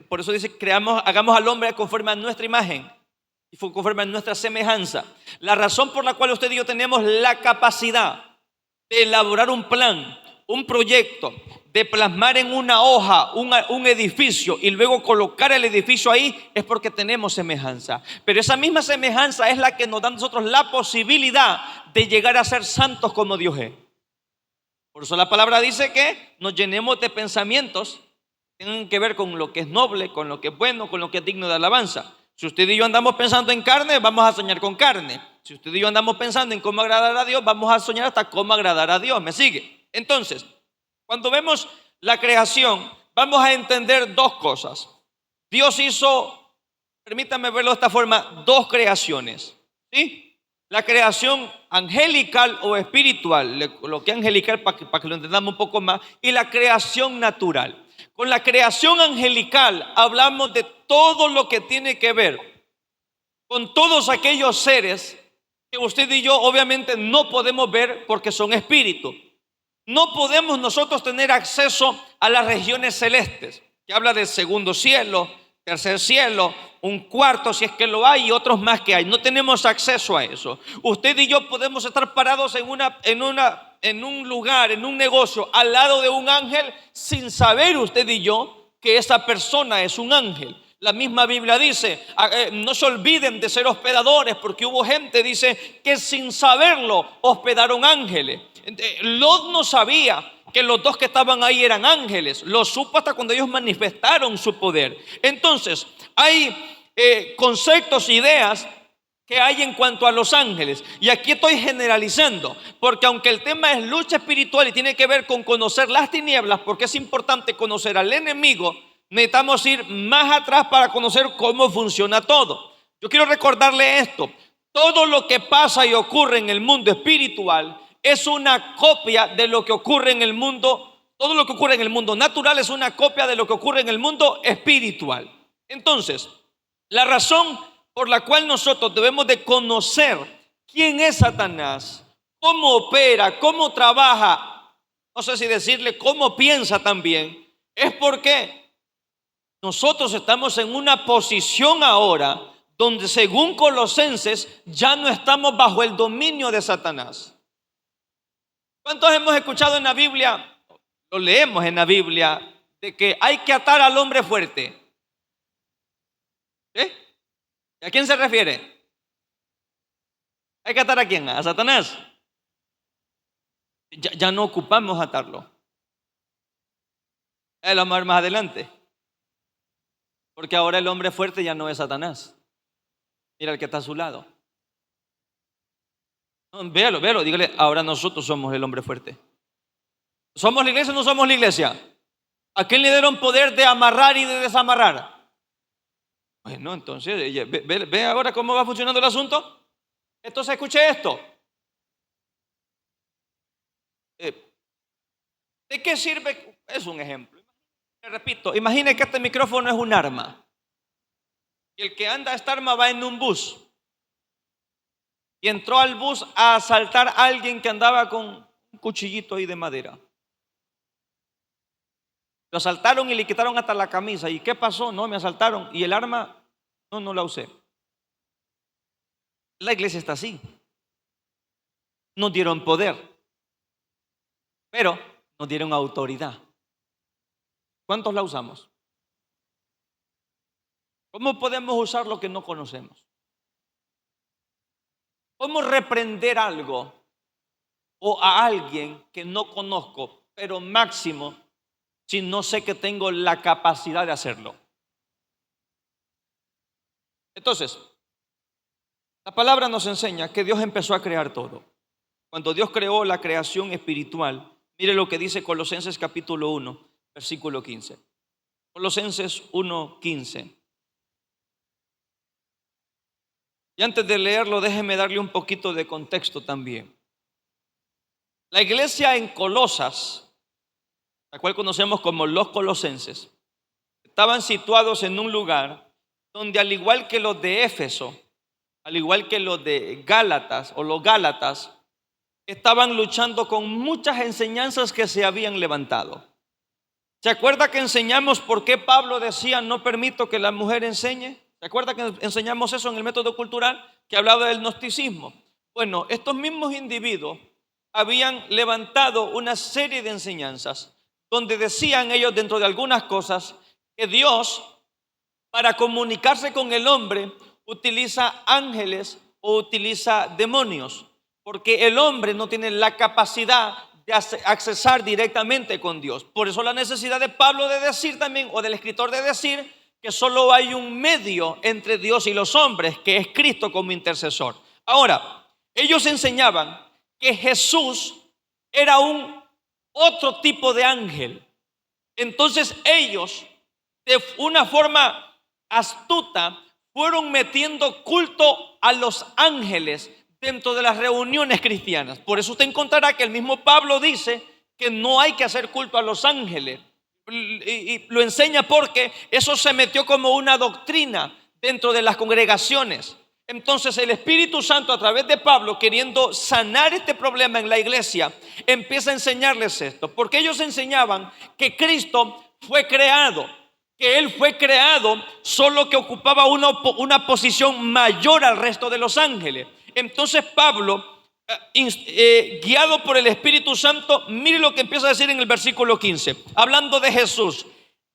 Speaker 1: Por eso dice, hagamos al hombre conforme a nuestra imagen y conforme a nuestra semejanza. La razón por la cual usted y yo tenemos la capacidad de elaborar un plan, un proyecto, de plasmar en una hoja un edificio y luego colocar el edificio ahí, es porque tenemos semejanza. Pero esa misma semejanza es la que nos da a nosotros la posibilidad de llegar a ser santos como Dios es. Por eso la palabra dice que nos llenemos de pensamientos que tienen que ver con lo que es noble, con lo que es bueno, con lo que es digno de alabanza. Si usted y yo andamos pensando en carne, vamos a soñar con carne. Si usted y yo andamos pensando en cómo agradar a Dios, vamos a soñar hasta cómo agradar a Dios. ¿Me sigue? Entonces, cuando vemos la creación, vamos a entender dos cosas. Dios hizo, permítame verlo de esta forma, dos creaciones. ¿Sí? La creación angelical o espiritual, lo que es angelical para que lo entendamos un poco más, y la creación natural. Con la creación angelical hablamos de todo lo que tiene que ver con todos aquellos seres que usted y yo obviamente no podemos ver porque son espíritus. No podemos nosotros tener acceso a las regiones celestes, que habla del segundo cielo, tercer cielo, un cuarto si es que lo hay y otros más que hay. No tenemos acceso a eso. Usted y yo podemos estar parados en un lugar, en un negocio, al lado de un ángel, sin saber usted y yo que esa persona es un ángel. La misma Biblia dice, no se olviden de ser hospedadores, porque hubo gente, dice, que sin saberlo hospedaron ángeles. Lot no sabía que los dos que estaban ahí eran ángeles. Lo supo hasta cuando ellos manifestaron su poder. Entonces, hay conceptos, ideas que hay en cuanto a los ángeles. Y aquí estoy generalizando, porque aunque el tema es lucha espiritual y tiene que ver con conocer las tinieblas, porque es importante conocer al enemigo, necesitamos ir más atrás para conocer cómo funciona todo. Yo quiero recordarle esto: todo lo que pasa y ocurre en el mundo espiritual es una copia de lo que ocurre en el mundo. Todo lo que ocurre en el mundo natural es una copia de lo que ocurre en el mundo espiritual. Entonces, la razón por la cual nosotros debemos de conocer quién es Satanás, cómo opera, cómo trabaja, no sé si decirle cómo piensa también, es porque nosotros estamos en una posición ahora donde, según Colosenses, ya no estamos bajo el dominio de Satanás. ¿Cuántos hemos escuchado en la Biblia, lo leemos en la Biblia, de que hay que atar al hombre fuerte? ¿Sí? ¿A quién se refiere? ¿Hay que atar a quién? ¿A Satanás? Ya no ocupamos atarlo. Lo vamos a ver más adelante. Porque ahora el hombre fuerte ya no es Satanás. Mira el que está a su lado. No, véalo, dígale, ahora nosotros somos el hombre fuerte. ¿Somos la iglesia o no somos la iglesia? ¿A quién le dieron poder de amarrar y de desamarrar? Bueno, entonces, ve ahora cómo va funcionando el asunto. Entonces, escuche esto. ¿De qué sirve? Es un ejemplo. Repito, imagine que este micrófono es un arma. Y el que anda esta arma va en un bus. Y entró al bus a asaltar a alguien que andaba con un cuchillito ahí de madera. Lo asaltaron y le quitaron hasta la camisa. ¿Y qué pasó? No, me asaltaron. ¿Y el arma? No la usé. La iglesia está así. nos dieron poder, pero nos dieron autoridad. ¿Cuántos la usamos? ¿Cómo podemos usar lo que no conocemos? ¿Cómo reprender algo o a alguien que no conozco, pero máximo si no sé que tengo la capacidad de hacerlo? Entonces, la palabra nos enseña que Dios empezó a crear todo. Cuando Dios creó la creación espiritual, mire lo que dice Colosenses capítulo 1, versículo 15. Colosenses 1, 15. Y antes de leerlo, déjeme darle un poquito de contexto también. La iglesia en Colosas, la cual conocemos como los colosenses, estaban situados en un lugar donde, al igual que los de Éfeso, al igual que los de Gálatas o los Gálatas, estaban luchando con muchas enseñanzas que se habían levantado. ¿Se acuerda que enseñamos por qué Pablo decía no permito que la mujer enseñe? ¿Se acuerda que enseñamos eso en el método cultural que hablaba del gnosticismo? Bueno, estos mismos individuos habían levantado una serie de enseñanzas donde decían ellos, dentro de algunas cosas, que Dios, para comunicarse con el hombre, utiliza ángeles o utiliza demonios, porque el hombre no tiene la capacidad de accesar directamente con Dios. Por eso la necesidad de Pablo de decir también, o del escritor de decir, que solo hay un medio entre Dios y los hombres, que es Cristo como intercesor. Ahora, ellos enseñaban que Jesús era un otro tipo de ángel. Entonces ellos, de una forma astuta, fueron metiendo culto a los ángeles dentro de las reuniones cristianas. Por eso usted encontrará que el mismo Pablo dice que no hay que hacer culto a los ángeles. Y lo enseña porque eso se metió como una doctrina dentro de las congregaciones. Entonces el Espíritu Santo, a través de Pablo, queriendo sanar este problema en la iglesia, empieza a enseñarles esto, porque ellos enseñaban que Cristo fue creado, que Él fue creado, solo que ocupaba una posición mayor al resto de los ángeles. Entonces Pablo, guiado por el Espíritu Santo, mire lo que empieza a decir en el versículo 15, hablando de Jesús.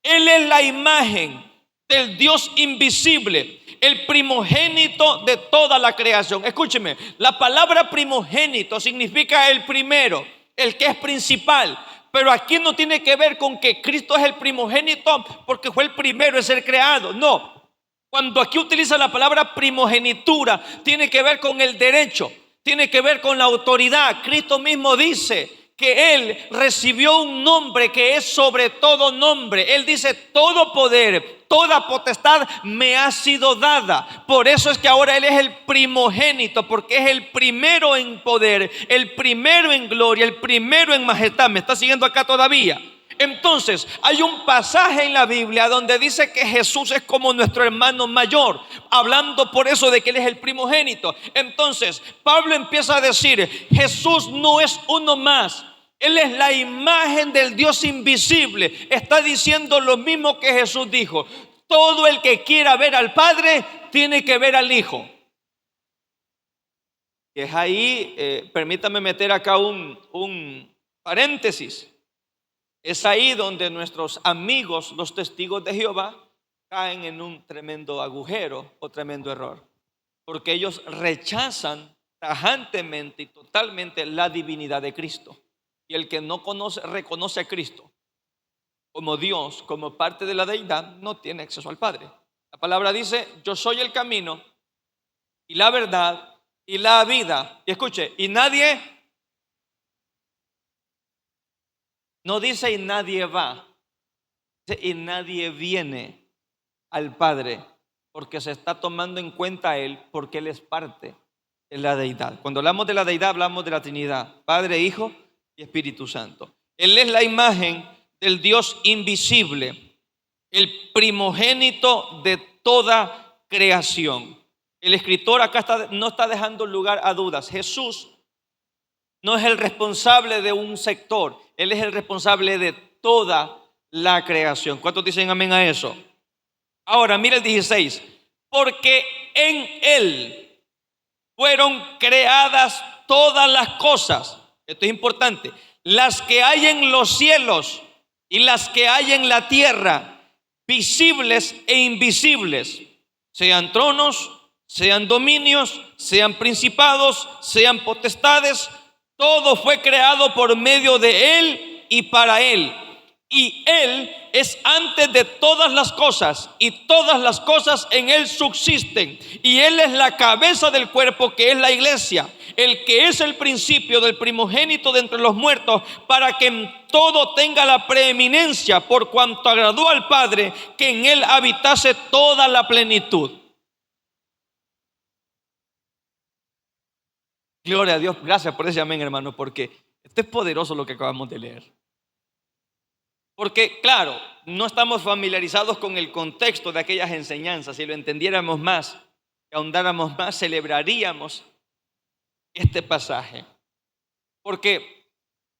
Speaker 1: Él es la imagen del Dios invisible, el primogénito de toda la creación. Escúcheme, la palabra primogénito significa el primero, el que es principal. Pero aquí no tiene que ver con que Cristo es el primogénito porque fue el primero en ser creado. No, cuando aquí utiliza la palabra primogenitura, tiene que ver con el derecho, tiene que ver con la autoridad. Cristo mismo dice que Él recibió un nombre que es sobre todo nombre. Él dice: todo poder, toda potestad me ha sido dada. Por eso es que ahora Él es el primogénito, porque es el primero en poder, el primero en gloria, el primero en majestad. ¿Me está siguiendo acá todavía? Entonces, hay un pasaje en la Biblia donde dice que Jesús es como nuestro hermano mayor, hablando por eso de que Él es el primogénito. Entonces, Pablo empieza a decir: Jesús no es uno más. Él es la imagen del Dios invisible. Está diciendo lo mismo que Jesús dijo: todo el que quiera ver al Padre tiene que ver al Hijo. Y es ahí, permítame meter acá un paréntesis. Es ahí donde nuestros amigos, los testigos de Jehová, caen en un tremendo agujero o tremendo error, porque ellos rechazan tajantemente y totalmente la divinidad de Cristo. Y el que no reconoce a Cristo como Dios, como parte de la deidad, no tiene acceso al Padre. La palabra dice: yo soy el camino y la verdad y la vida. Y escuche, y nadie, no dice y nadie va, dice y nadie viene al Padre, porque se está tomando en cuenta a Él, porque Él es parte de la deidad. Cuando hablamos de la deidad, hablamos de la Trinidad: Padre, Hijo y Espíritu Santo. Él es la imagen del Dios invisible, el primogénito de toda creación. El escritor acá no está dejando lugar a dudas. Jesús no es el responsable de un sector, Él es el responsable de toda la creación. ¿Cuántos dicen amén a eso? Ahora mira el 16: porque en Él fueron creadas todas las cosas, esto es importante, las que hay en los cielos y las que hay en la tierra, visibles e invisibles, sean tronos, sean dominios, sean principados, sean potestades, todo fue creado por medio de Él y para Él. Y Él es antes de todas las cosas, y todas las cosas en Él subsisten. Y Él es la cabeza del cuerpo, que es la iglesia, el que es el principio del primogénito de entre los muertos, para que en todo tenga la preeminencia, por cuanto agradó al Padre que en Él habitase toda la plenitud. Gloria a Dios. Gracias por ese amén, hermano, porque esto es poderoso lo que acabamos de leer. Porque, claro, no estamos familiarizados con el contexto de aquellas enseñanzas. Si lo entendiéramos más, ahondáramos más, celebraríamos este pasaje. Porque,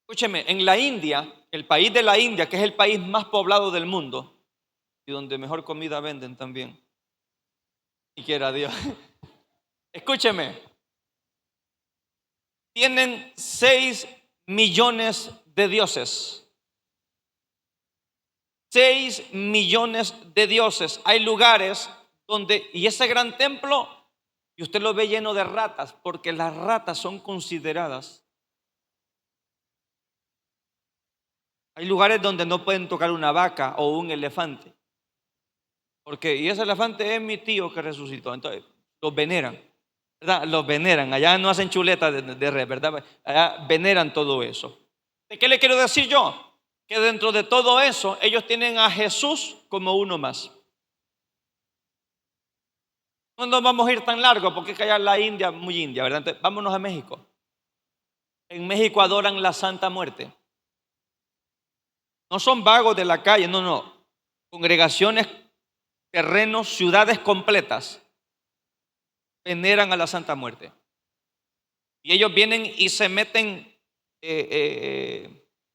Speaker 1: escúcheme, en la India, el país de la India, que es el país más poblado del mundo y donde mejor comida venden también, y quiera Dios, escúcheme, tienen 6 millones de dioses. 6 millones de dioses. Hay lugares donde, y ese gran templo, y usted lo ve lleno de ratas, porque las ratas son consideradas. Hay lugares donde no pueden tocar una vaca o un elefante, porque, y ese elefante es mi tío que resucitó, entonces los veneran, ¿verdad? Los veneran, allá no hacen chuletas de res, ¿verdad? Allá veneran todo eso. ¿De qué le quiero decir yo? Que dentro de todo eso, ellos tienen a Jesús como uno más. No nos vamos a ir tan largo, porque es que allá la India, muy India, ¿verdad? Entonces, vámonos a México. En México adoran la Santa Muerte. No son vagos de la calle, no. Congregaciones, terrenos, ciudades completas veneran a la Santa Muerte. Y ellos vienen y se meten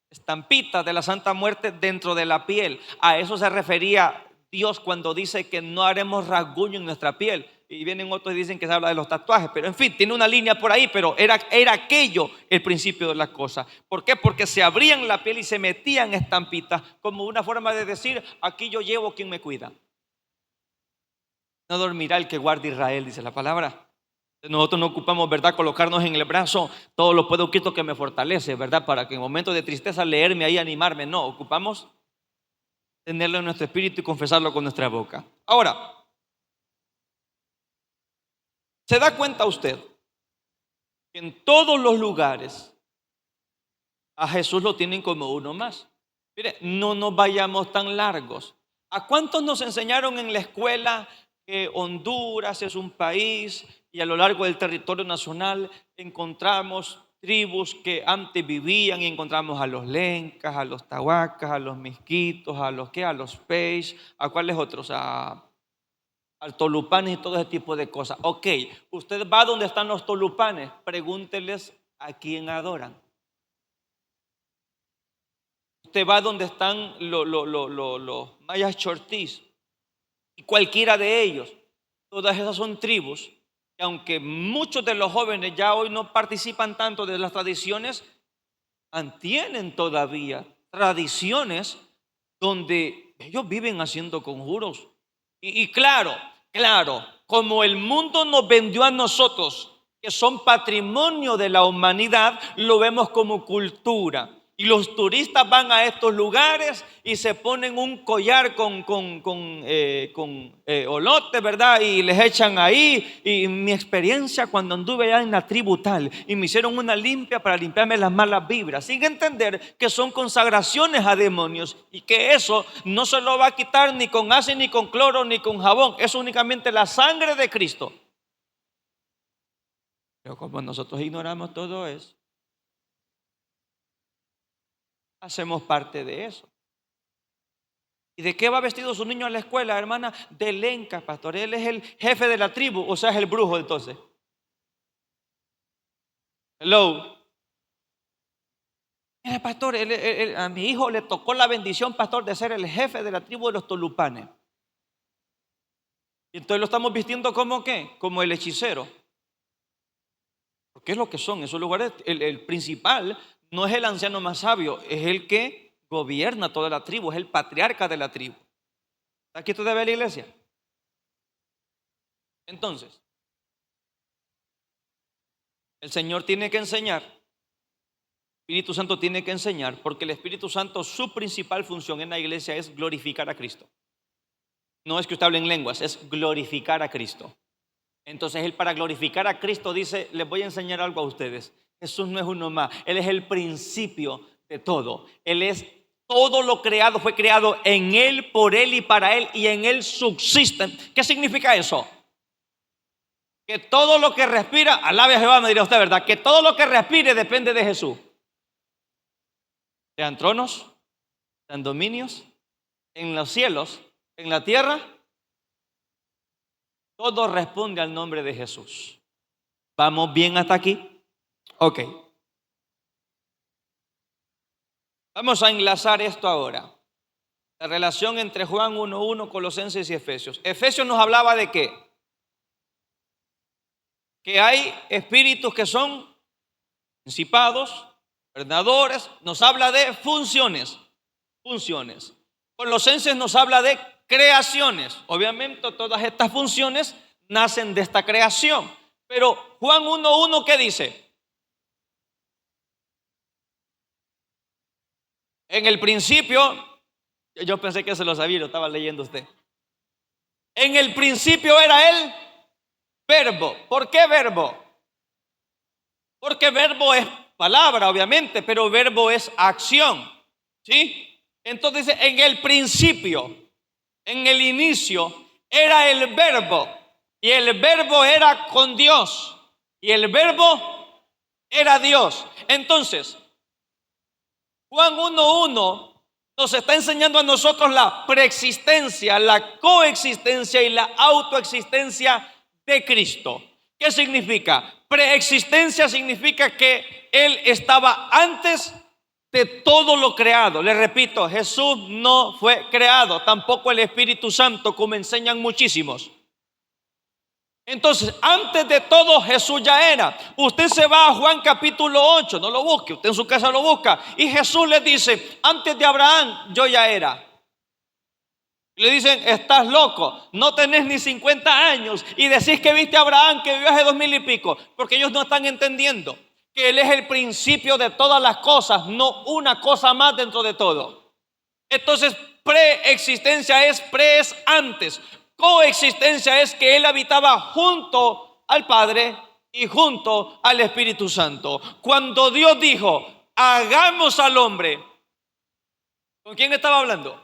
Speaker 1: estampitas de la Santa Muerte dentro de la piel. A eso se refería Dios cuando dice que no haremos rasguño en nuestra piel. Y vienen otros y dicen que se habla de los tatuajes, pero en fin, tiene una línea por ahí, pero era aquello el principio de las cosas. ¿Por qué? Porque se abrían la piel y se metían estampitas como una forma de decir: aquí yo llevo quien me cuida. No dormirá el que guarde Israel, dice la palabra. Nosotros no ocupamos, ¿verdad?, colocarnos en el brazo todo lo puedo Cristo que me fortalece, ¿verdad?, para que en momentos de tristeza leerme ahí, animarme. No, ocupamos tenerlo en nuestro espíritu y confesarlo con nuestra boca. Ahora, ¿se da cuenta usted que en todos los lugares a Jesús lo tienen como uno más? Mire, no nos vayamos tan largos. ¿A cuántos nos enseñaron en la escuela que Honduras es un país y a lo largo del territorio nacional encontramos tribus que antes vivían, y encontramos a los lencas, a los tahuacas, a los misquitos, a los peix, a cuáles otros, al tolupanes y todo ese tipo de cosas? Ok, usted va donde están los tolupanes, pregúnteles a quién adoran. Usted va donde están los mayas chortís y cualquiera de ellos. Todas esas son tribus que, aunque muchos de los jóvenes ya hoy no participan tanto de las tradiciones, mantienen todavía tradiciones donde ellos viven haciendo conjuros. Y claro, como el mundo nos vendió a nosotros que son patrimonio de la humanidad, lo vemos como cultura. Y los turistas van a estos lugares y se ponen un collar con olote, ¿verdad? Y les echan ahí. Y mi experiencia cuando anduve allá en la tribu tal, y me hicieron una limpia para limpiarme las malas vibras, sin entender que son consagraciones a demonios y que eso no se lo va a quitar ni con ácido, ni con cloro, ni con jabón. Es únicamente la sangre de Cristo. Pero como nosotros ignoramos todo eso, hacemos parte de eso. ¿Y de qué va vestido su niño a la escuela, hermana? De lenca, pastor. Él es el jefe de la tribu, o sea, es el brujo entonces. Hello. Mira, pastor, a mi hijo le tocó la bendición, pastor, de ser el jefe de la tribu de los tolupanes. Y entonces lo estamos vistiendo como ¿qué? Como el hechicero. Porque es lo que son esos lugares. El principal no es el anciano más sabio, es el que gobierna toda la tribu, es el patriarca de la tribu. ¿Está aquí todavía la iglesia? Entonces, el Señor tiene que enseñar, el Espíritu Santo tiene que enseñar, porque el Espíritu Santo, su principal función en la iglesia es glorificar a Cristo. No es que usted hable en lenguas, es glorificar a Cristo. Entonces Él, para glorificar a Cristo, dice: les voy a enseñar algo a ustedes. Jesús no es uno más, Él es el principio de todo. Él es todo lo creado, fue creado en Él, por Él y para Él, y en Él subsisten. ¿Qué significa eso? Que todo lo que respira, alabe a Jehová, me dirá usted, ¿verdad? Que todo lo que respire depende de Jesús. Sean tronos, sean dominios, en los cielos, en la tierra, todo responde al nombre de Jesús. ¿Vamos bien hasta aquí? Ok. Vamos a enlazar esto ahora. La relación entre Juan 1:1, Colosenses y Efesios. Efesios nos hablaba de qué? Que hay espíritus que son principados, gobernadores. Nos habla de funciones. Colosenses nos habla de creaciones. Obviamente todas estas funciones nacen de esta creación. Pero Juan 1:1, ¿qué dice? En el principio, yo pensé que se lo sabía, lo estaba leyendo usted. En el principio era el verbo. ¿Por qué verbo? Porque verbo es palabra, obviamente, pero verbo es acción. ¿Sí? Entonces dice: en el principio, en el inicio, era el verbo. Y el verbo era con Dios. Y el verbo era Dios. Entonces, Juan 1:1 nos está enseñando a nosotros la preexistencia, la coexistencia y la autoexistencia de Cristo. ¿Qué significa? Preexistencia significa que Él estaba antes de todo lo creado. Le repito, Jesús no fue creado, tampoco el Espíritu Santo, como enseñan muchísimos. Entonces, antes de todo, Jesús ya era. Usted se va a Juan capítulo 8, no lo busque, usted en su casa lo busca. Y Jesús le dice: antes de Abraham, yo ya era. Y le dicen: estás loco, no tenés ni 50 años y decís que viste a Abraham, que vivió hace 2000 y pico. Porque ellos no están entendiendo que Él es el principio de todas las cosas, no una cosa más dentro de todo. Entonces, preexistencia es antes. Coexistencia es que Él habitaba junto al Padre y junto al Espíritu Santo. Cuando Dios dijo: hagamos al hombre, ¿con quién estaba hablando?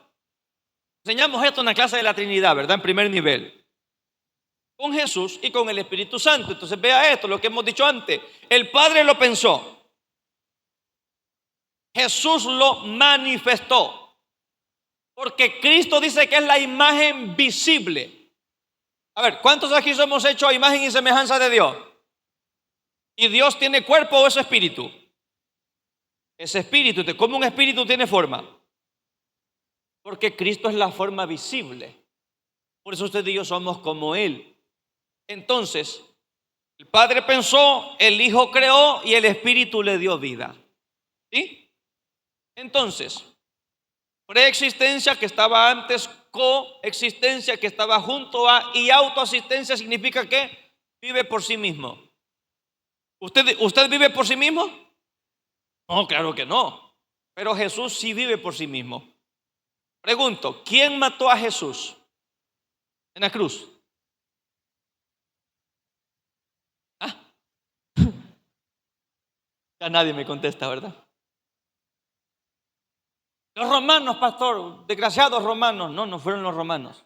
Speaker 1: Enseñamos esto en la clase de la Trinidad, ¿verdad? En primer nivel. Con Jesús y con el Espíritu Santo. Entonces vea esto, lo que hemos dicho antes. El Padre lo pensó. Jesús lo manifestó. Porque Cristo dice que es la imagen visible. A ver, ¿cuántos aquí somos hechos a imagen y semejanza de Dios? ¿Y Dios tiene cuerpo o es espíritu? Es espíritu. ¿Cómo un espíritu tiene forma? Porque Cristo es la forma visible. Por eso usted y yo somos como Él. Entonces, el Padre pensó, el Hijo creó y el Espíritu le dio vida. ¿Sí? Entonces, preexistencia, que estaba antes; coexistencia, que estaba junto a; y autoasistencia significa que vive por sí mismo. ¿Usted vive por sí mismo? No, claro que no. Pero Jesús sí vive por sí mismo. Pregunto, ¿quién mató a Jesús en la cruz? ¿Ah? Ya nadie me contesta, ¿verdad? Los romanos, pastor, desgraciados romanos. No, no fueron los romanos.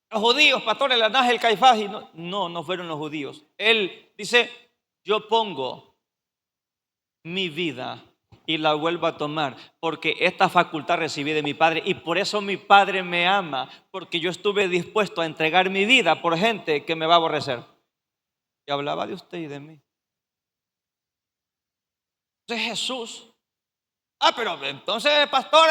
Speaker 1: Los judíos, pastor, el Anás, el Caifás. No fueron los judíos. Él dice: yo pongo mi vida y la vuelvo a tomar, porque esta facultad recibí de mi Padre, y por eso mi Padre me ama, porque yo estuve dispuesto a entregar mi vida por gente que me va a aborrecer. Y hablaba de usted y de mí. Entonces Jesús: pero entonces, pastor,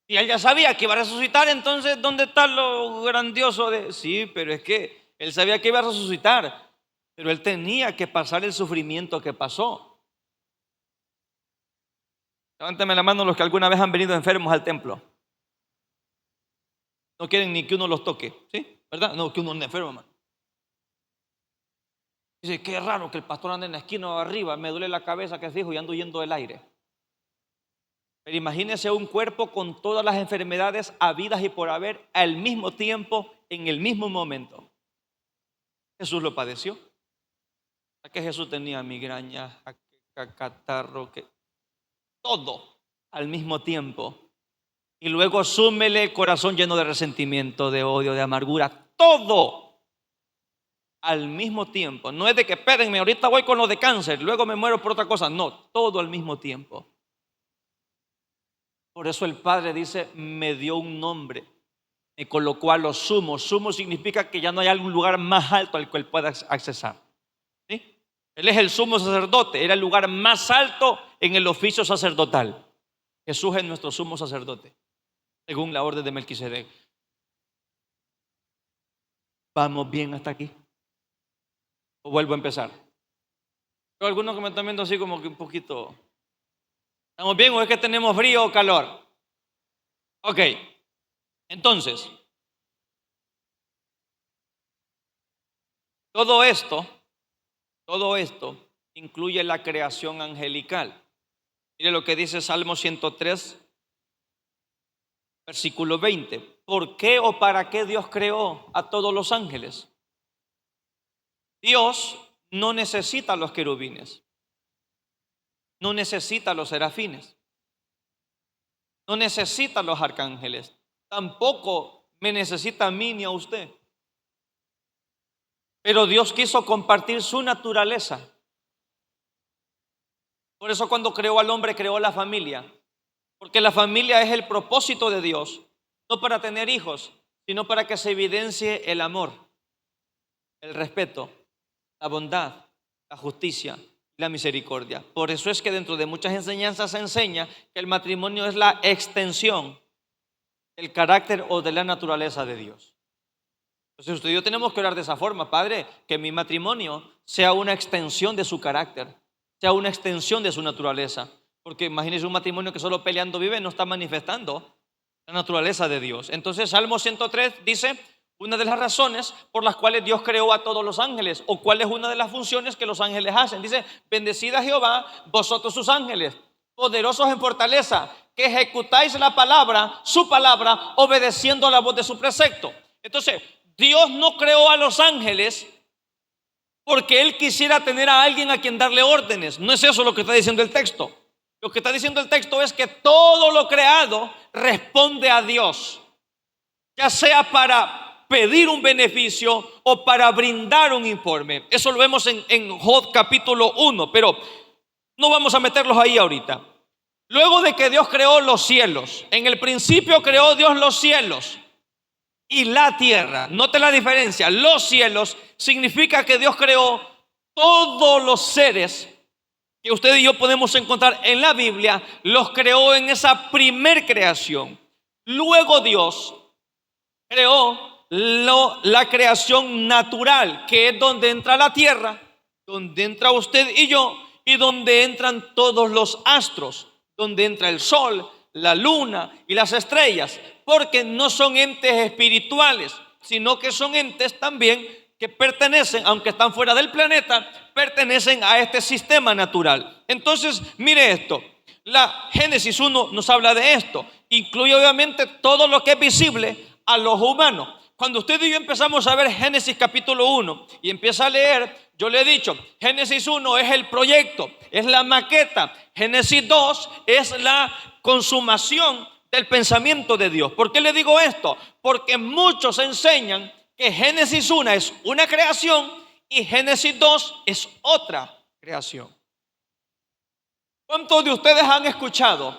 Speaker 1: y él ya sabía que iba a resucitar, entonces ¿dónde está lo grandioso de...? Sí, pero es que él sabía que iba a resucitar, pero Él tenía que pasar el sufrimiento que pasó. Levántame la mano los que alguna vez han venido enfermos al templo. No quieren ni que uno los toque, ¿sí? ¿Verdad? No, que uno no enfermo, hermano. Dice, qué raro que el pastor ande en la esquina o arriba, me duele la cabeza, que fijo, y ando yendo del aire. Pero imagínese un cuerpo con todas las enfermedades habidas y por haber al mismo tiempo, en el mismo momento. Jesús lo padeció. Que Jesús tenía migraña, catarro, que todo al mismo tiempo. Y luego súmele el corazón lleno de resentimiento, de odio, de amargura, todo al mismo tiempo. No es de que espérenme, ahorita voy con lo de cáncer, luego me muero por otra cosa. No, todo al mismo tiempo. Por eso el Padre dice, me dio un nombre, me colocó a lo sumo. Sumo significa que ya no hay algún lugar más alto al cual pueda accesar. ¿Sí? Él es el sumo sacerdote, era el lugar más alto en el oficio sacerdotal. Jesús es nuestro sumo sacerdote, según la orden de Melquisedec. ¿Vamos bien hasta aquí? ¿O vuelvo a empezar? Pero algunos que me están viendo así como que un poquito... ¿Estamos bien o es que tenemos frío o calor? Ok, entonces, todo esto incluye la creación angelical. Mire lo que dice Salmo 103, versículo 20. ¿Por qué o para qué Dios creó a todos los ángeles? Dios no necesita los querubines, no necesita los serafines, no necesita los arcángeles, tampoco me necesita a mí ni a usted. Pero Dios quiso compartir su naturaleza. Por eso cuando creó al hombre, creó la familia. Porque la familia es el propósito de Dios, no para tener hijos, sino para que se evidencie el amor, el respeto, la bondad, la justicia y la misericordia. Por eso es que dentro de muchas enseñanzas se enseña que el matrimonio es la extensión del carácter o de la naturaleza de Dios. Entonces usted y yo tenemos que orar de esa forma: Padre, que mi matrimonio sea una extensión de su carácter, sea una extensión de su naturaleza. Porque imagínese un matrimonio que solo peleando vive, no está manifestando la naturaleza de Dios. Entonces Salmo 103 dice una de las razones por las cuales Dios creó a todos los ángeles, o cuál es una de las funciones que los ángeles hacen. Dice, bendecid a Jehová, vosotros sus ángeles, poderosos en fortaleza, que ejecutáis la palabra, su palabra, obedeciendo a la voz de su precepto. Entonces, Dios no creó a los ángeles porque Él quisiera tener a alguien a quien darle órdenes. No es eso lo que está diciendo el texto. Lo que está diciendo el texto es que todo lo creado responde a Dios, ya sea para pedir un beneficio o para brindar un informe. Eso lo vemos en Job capítulo 1, pero no vamos a meterlos ahí ahorita. Luego de que Dios creó los cielos, en el principio creó Dios los cielos y la tierra. Note la diferencia. Los cielos significa que Dios creó todos los seres que usted y yo podemos encontrar en la Biblia, los creó en esa primer creación. Luego Dios creó la creación natural, que es donde entra la tierra, donde entra usted y yo, y donde entran todos los astros, donde entra el sol, la luna y las estrellas, porque no son entes espirituales, sino que son entes también que pertenecen, aunque están fuera del planeta, pertenecen a este sistema natural. Entonces, mire esto, la Génesis 1 nos habla de esto, incluye obviamente todo lo que es visible a los humanos. Cuando usted y yo empezamos a ver Génesis capítulo 1 y empieza a leer, yo le he dicho, Génesis 1 es el proyecto, es la maqueta. Génesis 2 es la consumación del pensamiento de Dios. ¿Por qué le digo esto? Porque muchos enseñan que Génesis 1 es una creación y Génesis 2 es otra creación. ¿Cuántos de ustedes han escuchado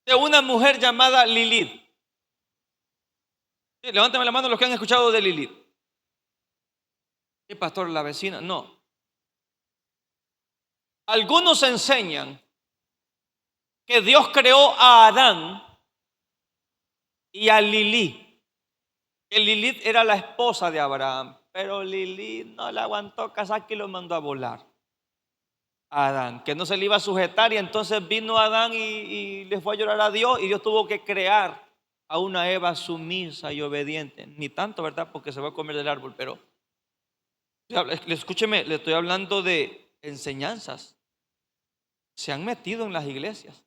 Speaker 1: de una mujer llamada Lilith? Sí, levántame la mano los que han escuchado de Lilith. ¿Qué pastor, la vecina? No. Algunos enseñan que Dios creó a Adán y a Lilith. Que Lilith era la esposa de Abraham. Pero Lili no le aguantó casaca y lo mandó a volar a Adán, que no se le iba a sujetar, y entonces vino Adán y le fue a llorar a Dios, y Dios tuvo que crear a una Eva sumisa y obediente. Ni tanto, ¿verdad? Porque se va a comer del árbol, pero escúcheme, le estoy hablando de enseñanzas. Se han metido en las iglesias.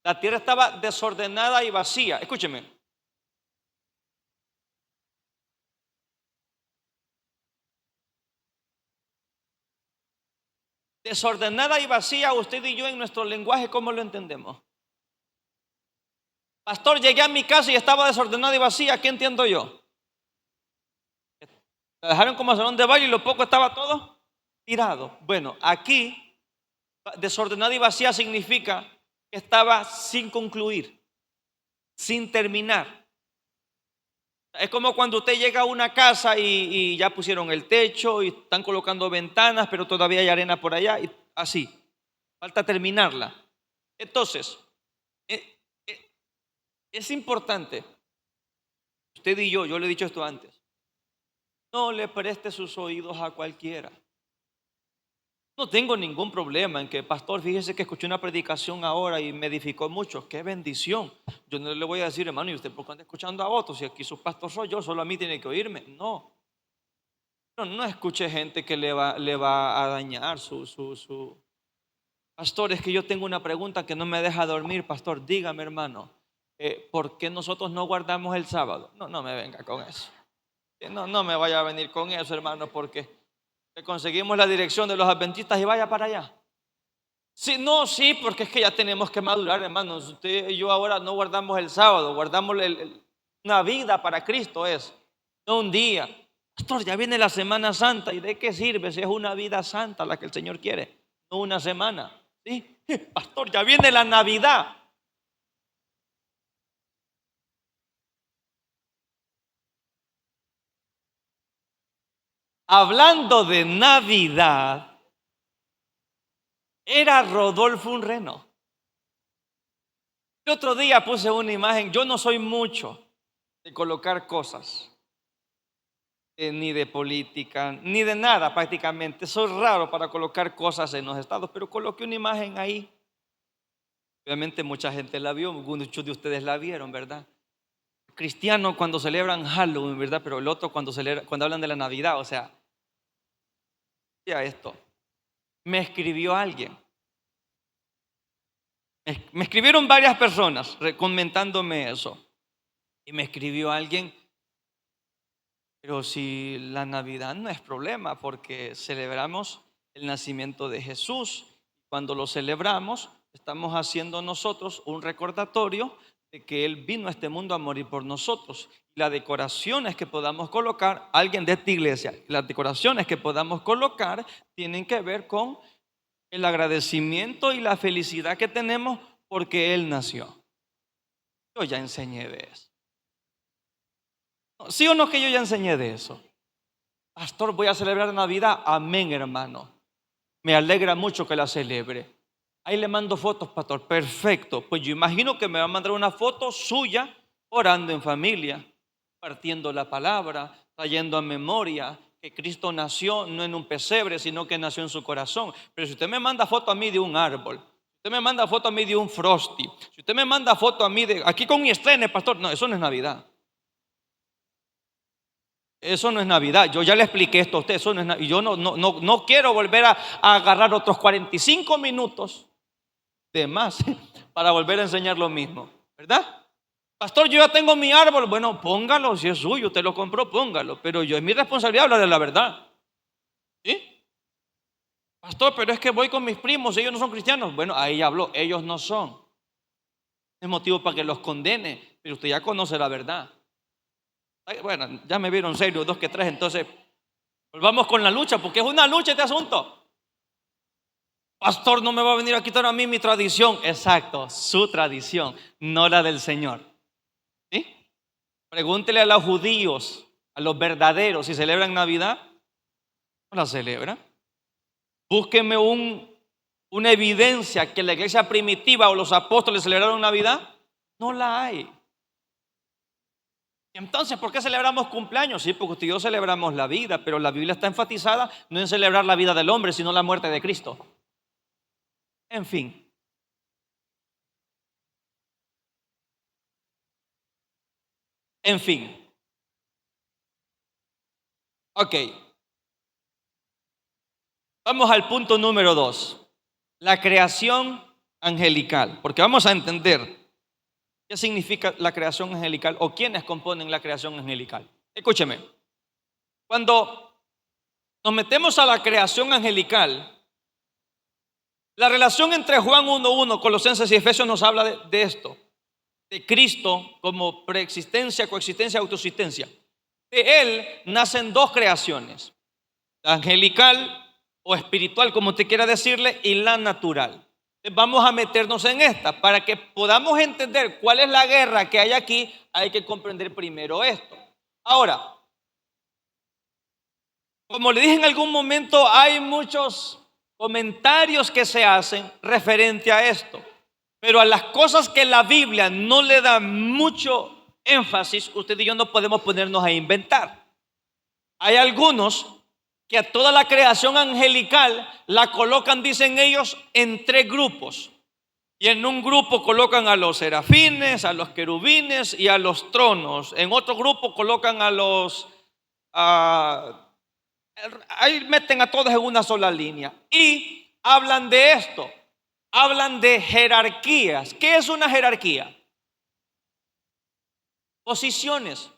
Speaker 1: La tierra estaba desordenada y vacía. Escúcheme. Desordenada y vacía, usted y yo en nuestro lenguaje, ¿cómo lo entendemos? Pastor, llegué a mi casa y estaba desordenada y vacía. ¿Qué entiendo yo? La dejaron como salón de baile y lo poco estaba todo tirado. Bueno, aquí desordenada y vacía significa que estaba sin concluir, sin terminar. Es como cuando usted llega a una casa y ya pusieron el techo y están colocando ventanas, pero todavía hay arena por allá, y así, falta terminarla. Entonces, es importante, usted y yo le he dicho esto antes, no le preste sus oídos a cualquiera. No tengo ningún problema en que, pastor, fíjese que escuché una predicación ahora y me edificó mucho. ¡Qué bendición! Yo no le voy a decir, hermano, ¿y usted por qué anda escuchando a otros? Si aquí su pastor soy yo, solo a mí tiene que oírme. No. No escuche gente que le va a dañar su. Pastor, es que yo tengo una pregunta que no me deja dormir. Pastor, dígame, hermano, ¿por qué nosotros no guardamos el sábado? No me venga con eso. No me vaya a venir con eso, hermano, porque le conseguimos la dirección de los adventistas y vaya para allá. Sí, porque es que ya tenemos que madurar, hermanos. Usted y yo ahora no guardamos el sábado, guardamos una vida para Cristo, no un día. Pastor, ya viene la Semana Santa, ¿y de qué sirve si es una vida santa la que el Señor quiere? No una semana. ¿Sí? Pastor, ya viene la Navidad. Hablando de Navidad, era Rodolfo un reno. El otro día puse una imagen. Yo no soy mucho de colocar cosas, ni de política, ni de nada prácticamente. Soy raro para colocar cosas en los estados, pero coloqué una imagen ahí. Obviamente mucha gente la vio, muchos de ustedes la vieron, ¿verdad? Cristianos cuando celebran Halloween, ¿verdad? Pero el otro cuando hablan de la Navidad, o sea, ya esto. Me escribió alguien. Me escribieron varias personas comentándome eso. Y me escribió alguien, pero si la Navidad no es problema, porque celebramos el nacimiento de Jesús. Cuando lo celebramos, estamos haciendo nosotros un recordatorio de que Él vino a este mundo a morir por nosotros. Las decoraciones que podamos colocar, alguien de esta iglesia, las decoraciones que podamos colocar tienen que ver con el agradecimiento y la felicidad que tenemos porque Él nació. Yo ya enseñé de eso. ¿Sí o no que yo ya enseñé de eso? Pastor, voy a celebrar Navidad. Amén, hermano. Me alegra mucho que la celebre. Ahí le mando fotos, pastor. Perfecto. Pues yo imagino que me va a mandar una foto suya orando en familia, partiendo la palabra, trayendo a memoria que Cristo nació no en un pesebre, sino que nació en su corazón. Pero si usted me manda foto a mí de un árbol, si usted me manda foto a mí de un frosty, si usted me manda foto a mí de aquí con mi estreno, pastor, no, eso no es Navidad. Eso no es Navidad. Yo ya le expliqué esto a usted. Eso no es Navidad. Y yo no quiero volver a agarrar otros 45 minutos de más para volver a enseñar lo mismo, ¿verdad? Pastor, yo ya tengo mi árbol. Bueno, póngalo, si es suyo, usted lo compró, póngalo. Pero yo es mi responsabilidad hablar de la verdad. ¿Sí? Pastor, pero es que voy con mis primos, ellos no son cristianos. Bueno, ahí habló, ellos no son. Es motivo para que los condene, pero usted ya conoce la verdad. Bueno, ya me vieron serio, 2 que 3, entonces volvamos con la lucha, porque es una lucha este asunto. Pastor, no me va a venir a quitar a mí mi tradición. Exacto, su tradición, no la del Señor. ¿Sí? Pregúntele a los judíos, a los verdaderos, si celebran Navidad. ¿No la celebran? Búsqueme un una evidencia que la iglesia primitiva o los apóstoles celebraron Navidad? No la hay. Entonces, ¿por qué celebramos cumpleaños? Sí, porque usted y yo celebramos la vida, pero la Biblia está enfatizada no en celebrar la vida del hombre, sino la muerte de Cristo. En fin. En fin. Ok. Vamos al punto número 2. La creación angelical. Porque vamos a entender qué significa la creación angelical o quiénes componen la creación angelical. Escúcheme. Cuando nos metemos a la creación angelical, la relación entre Juan 1:1, Colosenses y Efesios nos habla de esto, de Cristo como preexistencia, coexistencia, autoexistencia. De Él nacen dos creaciones, la angelical o espiritual, como usted quiera decirle, y la natural. Entonces vamos a meternos en esta. Para que podamos entender cuál es la guerra que hay aquí, hay que comprender primero esto. Ahora, como le dije en algún momento, hay muchos comentarios que se hacen referente a esto, pero a las cosas que la Biblia no le da mucho énfasis, usted y yo no podemos ponernos a inventar. Hay algunos que a toda la creación angelical la colocan, dicen ellos, en tres grupos. Y en un grupo colocan a los serafines, a los querubines y a los tronos. En otro grupo colocan a los... ahí meten a todos en una sola línea. Y hablan de esto. Hablan de jerarquías. ¿Qué es una jerarquía? Posiciones.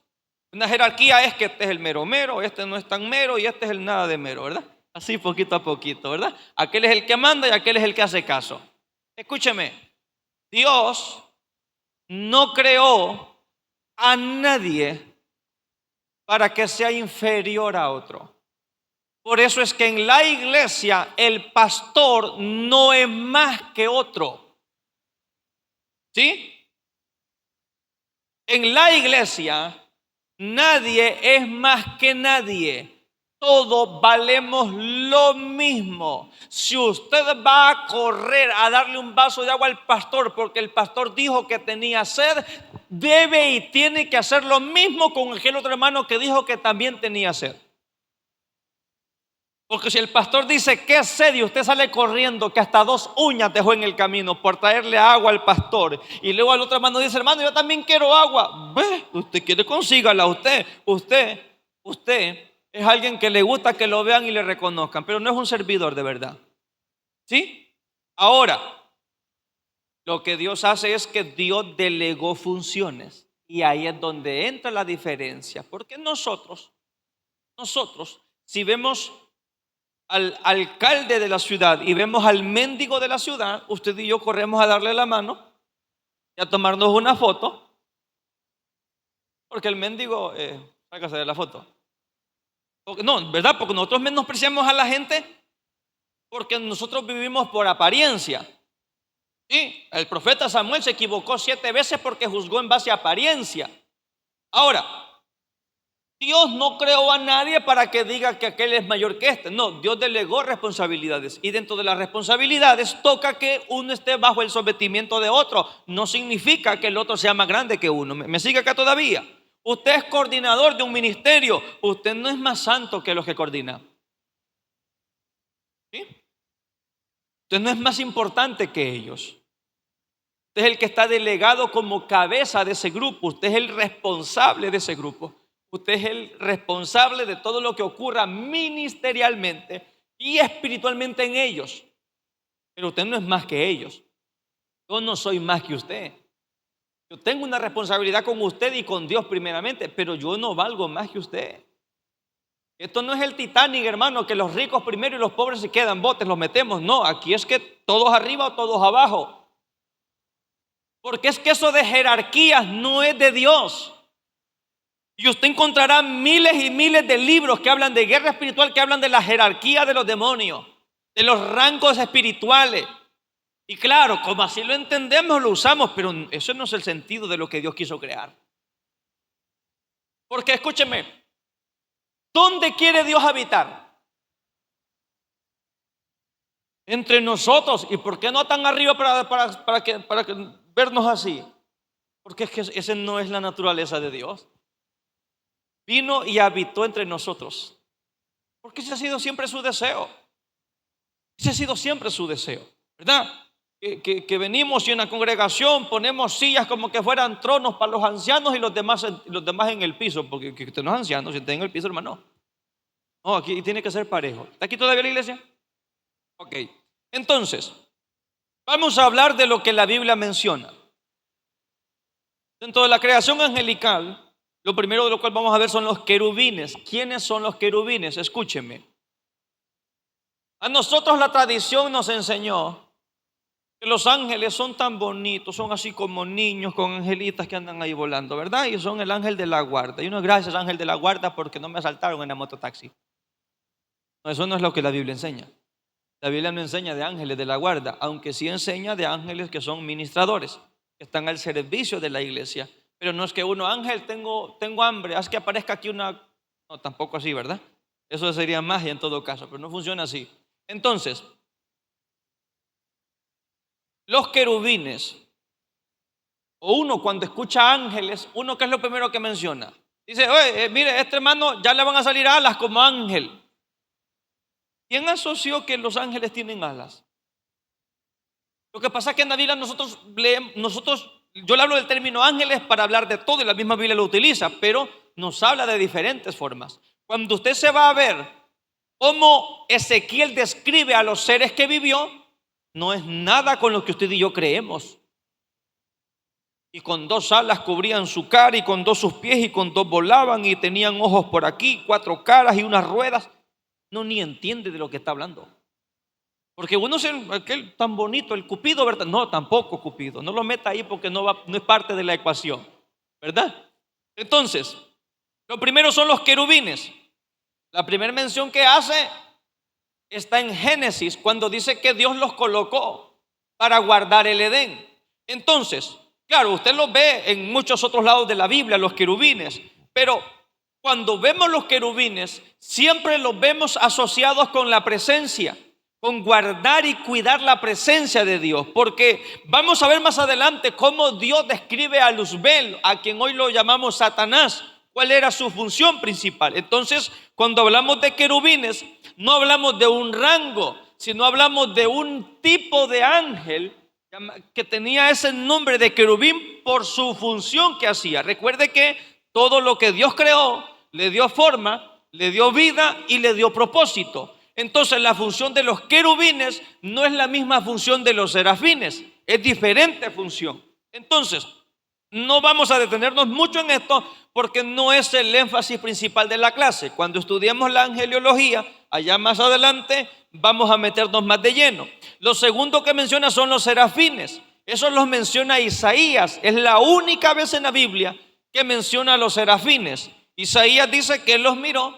Speaker 1: Una jerarquía es que este es el mero mero, este no es tan mero y este es el nada de mero, ¿verdad? Así poquito a poquito, ¿verdad? Aquel es el que manda y aquel es el que hace caso. Escúcheme, Dios no creó a nadie para que sea inferior a otro. Por eso es que en la iglesia el pastor no es más que otro. ¿Sí? En la iglesia nadie es más que nadie. Todos valemos lo mismo. Si usted va a correr a darle un vaso de agua al pastor porque el pastor dijo que tenía sed, debe y tiene que hacer lo mismo con aquel otro hermano que dijo que también tenía sed. Porque si el pastor dice que es sed y usted sale corriendo, que hasta 2 uñas dejó en el camino por traerle agua al pastor, y luego al otro hermano dice, hermano, yo también quiero agua. Ve, usted quiere, consígala. Usted es alguien que le gusta que lo vean y le reconozcan, pero no es un servidor de verdad. ¿Sí? Ahora, lo que Dios hace es que Dios delegó funciones. Y ahí es donde entra la diferencia. Porque nosotros, si vemos al alcalde de la ciudad y vemos al mendigo de la ciudad, usted y yo corremos a darle la mano y a tomarnos una foto, porque el mendigo, sácase de la foto. No, ¿verdad? Porque nosotros menospreciamos a la gente porque nosotros vivimos por apariencia. Y el profeta Samuel se equivocó 7 veces porque juzgó en base a apariencia. Ahora, Dios no creó a nadie para que diga que aquel es mayor que este. No, Dios delegó responsabilidades. Y dentro de las responsabilidades toca que uno esté bajo el sometimiento de otro. No significa que el otro sea más grande que uno. ¿Me sigue acá todavía? Usted es coordinador de un ministerio. Usted no es más santo que los que coordinan. ¿Sí? Usted no es más importante que ellos. Usted es el que está delegado como cabeza de ese grupo. Usted es el responsable de ese grupo. Usted es el responsable de todo lo que ocurra ministerialmente y espiritualmente en ellos. Pero usted no es más que ellos. Yo no soy más que usted. Yo tengo una responsabilidad con usted y con Dios primeramente, pero yo no valgo más que usted. Esto no es el Titanic, hermano, que los ricos primero y los pobres se quedan, botes, los metemos. No, aquí es que todos arriba o todos abajo. Porque es que eso de jerarquías no es de Dios. Y usted encontrará miles y miles de libros que hablan de guerra espiritual, que hablan de la jerarquía de los demonios, de los rangos espirituales. Y claro, como así lo entendemos, lo usamos, pero eso no es el sentido de lo que Dios quiso crear. Porque escúcheme, ¿dónde quiere Dios habitar? entre nosotros. ¿Y por qué no tan arriba para que vernos así? Porque es que esa no es la naturaleza de Dios. Vino y habitó entre nosotros. Porque ese ha sido siempre su deseo. Ese ha sido siempre su deseo, ¿verdad? Que venimos y en la congregación ponemos sillas como que fueran tronos para los ancianos y los demás en el piso. Porque que usted no es anciano, si está en el piso, hermano. No, aquí tiene que ser parejo. ¿Está aquí todavía la iglesia? Ok. Entonces, vamos a hablar de lo que la Biblia menciona. Dentro de la creación angelical, lo primero de lo cual vamos a ver son los querubines. ¿Quiénes son los querubines? Escúcheme. A nosotros la tradición nos enseñó que los ángeles son tan bonitos, son así como niños con angelitas que andan ahí volando, ¿verdad? Y son el ángel de la guarda. Y uno, gracias ángel de la guarda porque no me asaltaron en la mototaxi. No, eso no es lo que la Biblia enseña. La Biblia no enseña de ángeles de la guarda, aunque sí enseña de ángeles que son ministradores, que están al servicio de la iglesia. Pero no es que uno, ángel, tengo hambre, haz que aparezca aquí una... No, tampoco así, ¿verdad? Eso sería magia en todo caso, pero no funciona así. Entonces, los querubines, o uno cuando escucha ángeles, uno, ¿qué es lo primero que menciona? Dice, oye, mire, este hermano ya le van a salir alas como ángel. ¿Quién asoció que los ángeles tienen alas? Lo que pasa es que en la Biblia yo le hablo del término ángeles para hablar de todo y la misma Biblia lo utiliza, pero nos habla de diferentes formas. Cuando usted se va a ver cómo Ezequiel describe a los seres que vivió, no es nada con lo que usted y yo creemos. Y con 2 alas cubrían su cara, y con 2 sus pies, y con 2 volaban, y tenían ojos por aquí, 4 caras y unas ruedas. No, ni entiende de lo que está hablando. Porque uno es aquel tan bonito, el Cupido, ¿verdad? No, tampoco Cupido. No lo meta ahí porque no es parte de la ecuación, ¿verdad? Entonces, lo primero son los querubines. La primera mención que hace está en Génesis, cuando dice que Dios los colocó para guardar el Edén. Entonces, claro, usted los ve en muchos otros lados de la Biblia, los querubines, pero cuando vemos los querubines, siempre los vemos asociados con la presencia, con guardar y cuidar la presencia de Dios, porque vamos a ver más adelante cómo Dios describe a Luzbel, a quien hoy lo llamamos Satanás, cuál era su función principal. Entonces, cuando hablamos de querubines, no hablamos de un rango, sino hablamos de un tipo de ángel que tenía ese nombre de querubín por su función que hacía. Recuerde que todo lo que Dios creó le dio forma, le dio vida y le dio propósito. Entonces la función de los querubines no es la misma función de los serafines, es diferente función. Entonces, no vamos a detenernos mucho en esto porque no es el énfasis principal de la clase. Cuando estudiemos la angeliología, allá más adelante, vamos a meternos más de lleno. Lo segundo que menciona son los serafines. Eso los menciona Isaías. Es la única vez en la Biblia que menciona a los serafines. Isaías dice que él los miró,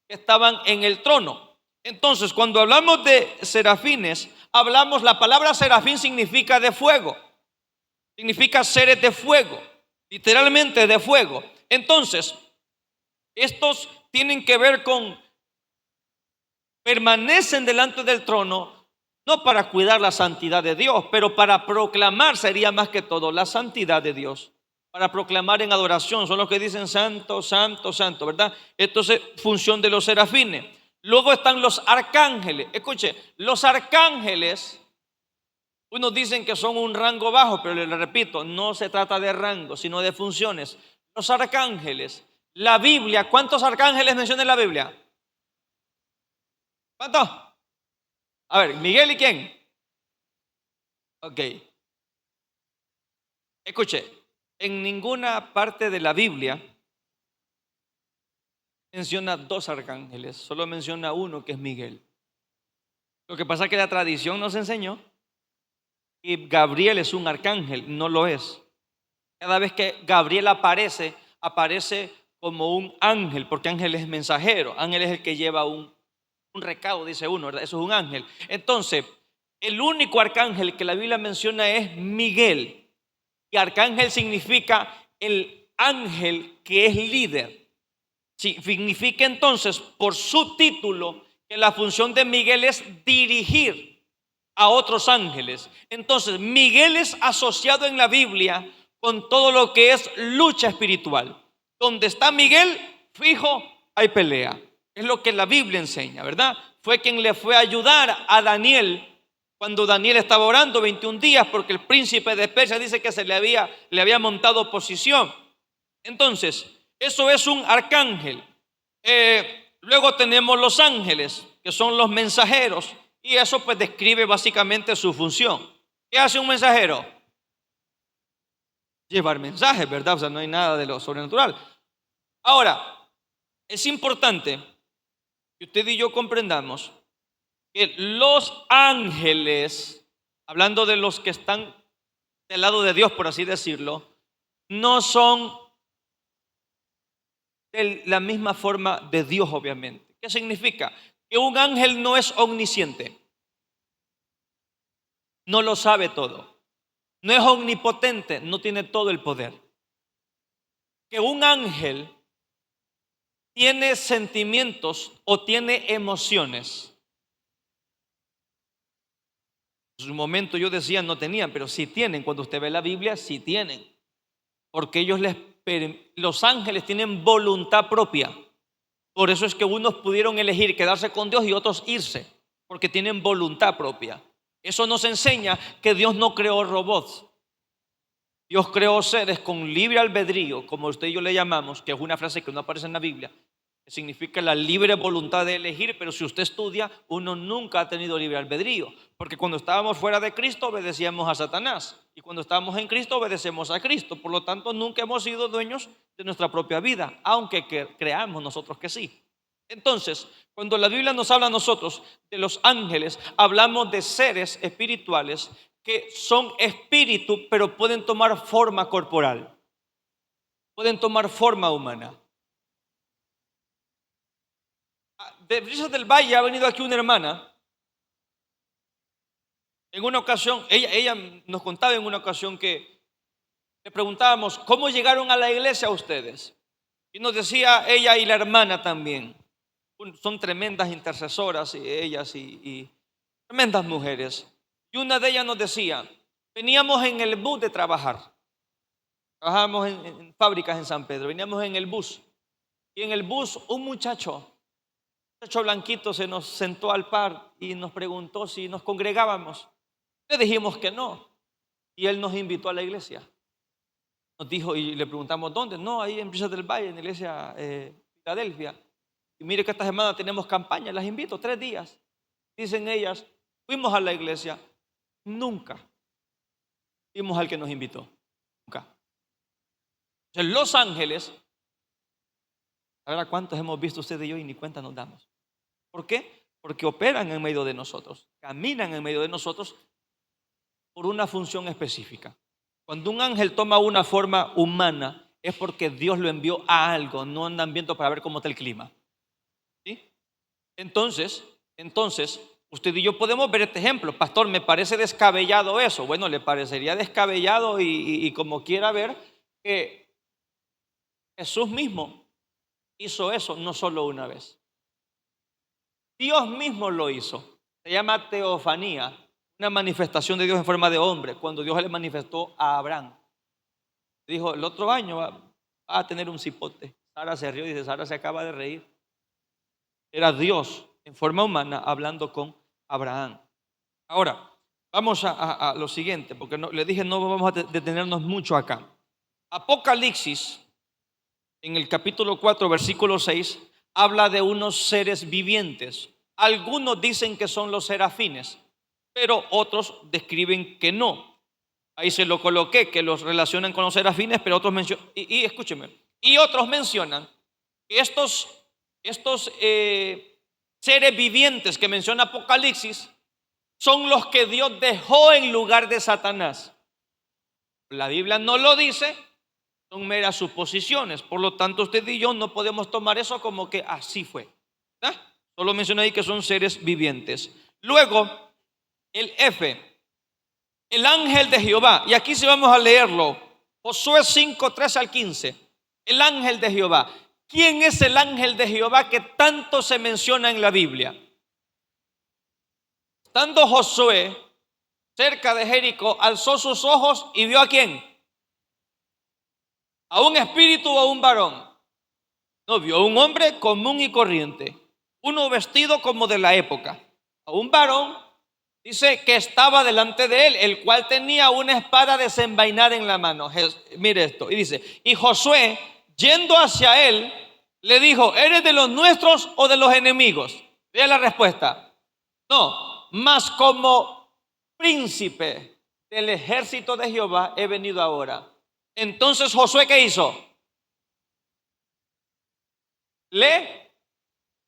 Speaker 1: que estaban en el trono. Entonces, cuando hablamos de serafines, la palabra serafín significa de fuego. Significa seres de fuego, literalmente de fuego. Entonces, estos tienen que ver con, permanecen delante del trono, no para cuidar la santidad de Dios, pero para proclamar, sería más que todo, la santidad de Dios. Para proclamar en adoración, son los que dicen santo, santo, santo, ¿verdad? Entonces, función de los serafines. Luego están los arcángeles. Escuche, los arcángeles, unos dicen que son un rango bajo, pero le repito, no se trata de rango, sino de funciones. Los arcángeles, la Biblia, ¿cuántos arcángeles menciona en la Biblia? ¿Cuántos? A ver, Miguel y quién. Ok. Escuche, en ninguna parte de la Biblia menciona 2 arcángeles, solo menciona uno, que es Miguel. Lo que pasa es que la tradición nos enseñó que Gabriel es un arcángel, no lo es. Cada vez que Gabriel aparece como un ángel, porque ángel es mensajero, ángel es el que lleva un recado, dice uno, ¿verdad? Eso es un ángel. Entonces, el único arcángel que la Biblia menciona es Miguel, y arcángel significa el ángel que es líder. Significa entonces, por su título, que la función de Miguel es dirigir. a otros ángeles. Entonces, Miguel es asociado en la Biblia con todo lo que es lucha espiritual. Donde está Miguel, fijo, hay pelea. Es lo que la Biblia enseña, ¿verdad? Fue quien le fue a ayudar a Daniel cuando Daniel estaba orando 21 días porque el príncipe de Persia dice que le había montado oposición. Entonces, eso es un arcángel. Luego tenemos los ángeles, que son los mensajeros, y eso pues describe básicamente su función. ¿Qué hace un mensajero? Llevar mensajes, ¿verdad? O sea, no hay nada de lo sobrenatural. Ahora, es importante que usted y yo comprendamos que los ángeles, hablando de los que están del lado de Dios, por así decirlo, no son de la misma forma de Dios, obviamente. ¿Qué significa? Que un ángel no es omnisciente, no lo sabe todo, no es omnipotente, no tiene todo el poder. Que un ángel tiene sentimientos o tiene emociones. En su momento yo decía no tenían, pero sí tienen. Cuando usted ve la Biblia, sí tienen. Porque los ángeles tienen voluntad propia. Por eso es que unos pudieron elegir quedarse con Dios y otros irse, porque tienen voluntad propia. Eso nos enseña que Dios no creó robots. Dios creó seres con libre albedrío, como usted y yo le llamamos, que es una frase que no aparece en la Biblia, que significa la libre voluntad de elegir, pero si usted estudia, uno nunca ha tenido libre albedrío, porque cuando estábamos fuera de Cristo obedecíamos a Satanás, y cuando estábamos en Cristo obedecemos a Cristo. Por lo tanto, nunca hemos sido dueños de nuestra propia vida, aunque creamos nosotros que sí. Entonces, cuando la Biblia nos habla a nosotros de los ángeles, hablamos de seres espirituales que son espíritu, pero pueden tomar forma corporal, pueden tomar forma humana. De Brisas del Valle ha venido aquí una hermana. En una ocasión, ella nos contaba en una ocasión que le preguntábamos, ¿cómo llegaron a la iglesia ustedes? Y nos decía ella y la hermana también. Son tremendas intercesoras ellas y tremendas mujeres. Y una de ellas nos decía, veníamos en el bus de trabajar. Trabajábamos en fábricas en San Pedro, veníamos en el bus. Y en el bus un muchacho blanquito se nos sentó al par y nos preguntó si nos congregábamos. Le dijimos que no. Y él nos invitó a la iglesia. Nos dijo y le preguntamos, ¿dónde? No, ahí en Brisas del Valle, en la iglesia Filadelfia. Y mire que esta semana tenemos campaña, las invito 3 días. Dicen ellas, fuimos a la iglesia. Nunca fuimos al que nos invitó. Nunca. Entonces, los ángeles, ahora cuántos hemos visto usted y yo y ni cuenta nos damos. ¿Por qué? Porque operan en medio de nosotros, caminan en medio de nosotros por una función específica. Cuando un ángel toma una forma humana es porque Dios lo envió a algo, no andan viendo para ver cómo está el clima. ¿Sí? Entonces, usted y yo podemos ver este ejemplo. Pastor, me parece descabellado eso. Bueno, le parecería descabellado y como quiera ver que Jesús mismo hizo eso no solo una vez. Dios mismo lo hizo. Se llama teofanía, una manifestación de Dios en forma de hombre. Cuando Dios le manifestó a Abraham, dijo, el otro año va a tener un cipote. Sara se rió y dice, Sara se acaba de reír. Era Dios en forma humana hablando con Abraham. Ahora, vamos a lo siguiente, porque le dije no vamos a detenernos mucho acá. Apocalipsis, en el capítulo 4, versículo 6, habla de unos seres vivientes. Algunos dicen que son los serafines, pero otros describen que no. Ahí se lo coloqué, que los relacionan con los serafines, pero otros mencionan, y escúcheme, y otros mencionan que estos seres vivientes que menciona Apocalipsis son los que Dios dejó en lugar de Satanás. La Biblia no lo dice, son meras suposiciones. Por lo tanto, usted y yo no podemos tomar eso como que así fue. ¿Verdad? Solo menciona ahí que son seres vivientes. Luego, el F, el ángel de Jehová. Y aquí sí vamos a leerlo. Josué 5, 13 al 15. El ángel de Jehová. ¿Quién es el ángel de Jehová que tanto se menciona en la Biblia? Estando Josué cerca de Jericó, alzó sus ojos y vio ¿a quién? ¿A un espíritu o a un varón? No, vio a un hombre común y corriente, uno vestido como de la época. A un varón, dice, que estaba delante de él, el cual tenía una espada desenvainada en la mano. Mire esto, y dice, y Josué, yendo hacia él, le dijo, ¿eres de los nuestros o de los enemigos? Vea la respuesta. No, mas como príncipe del ejército de Jehová he venido ahora. Entonces Josué, ¿qué hizo? Le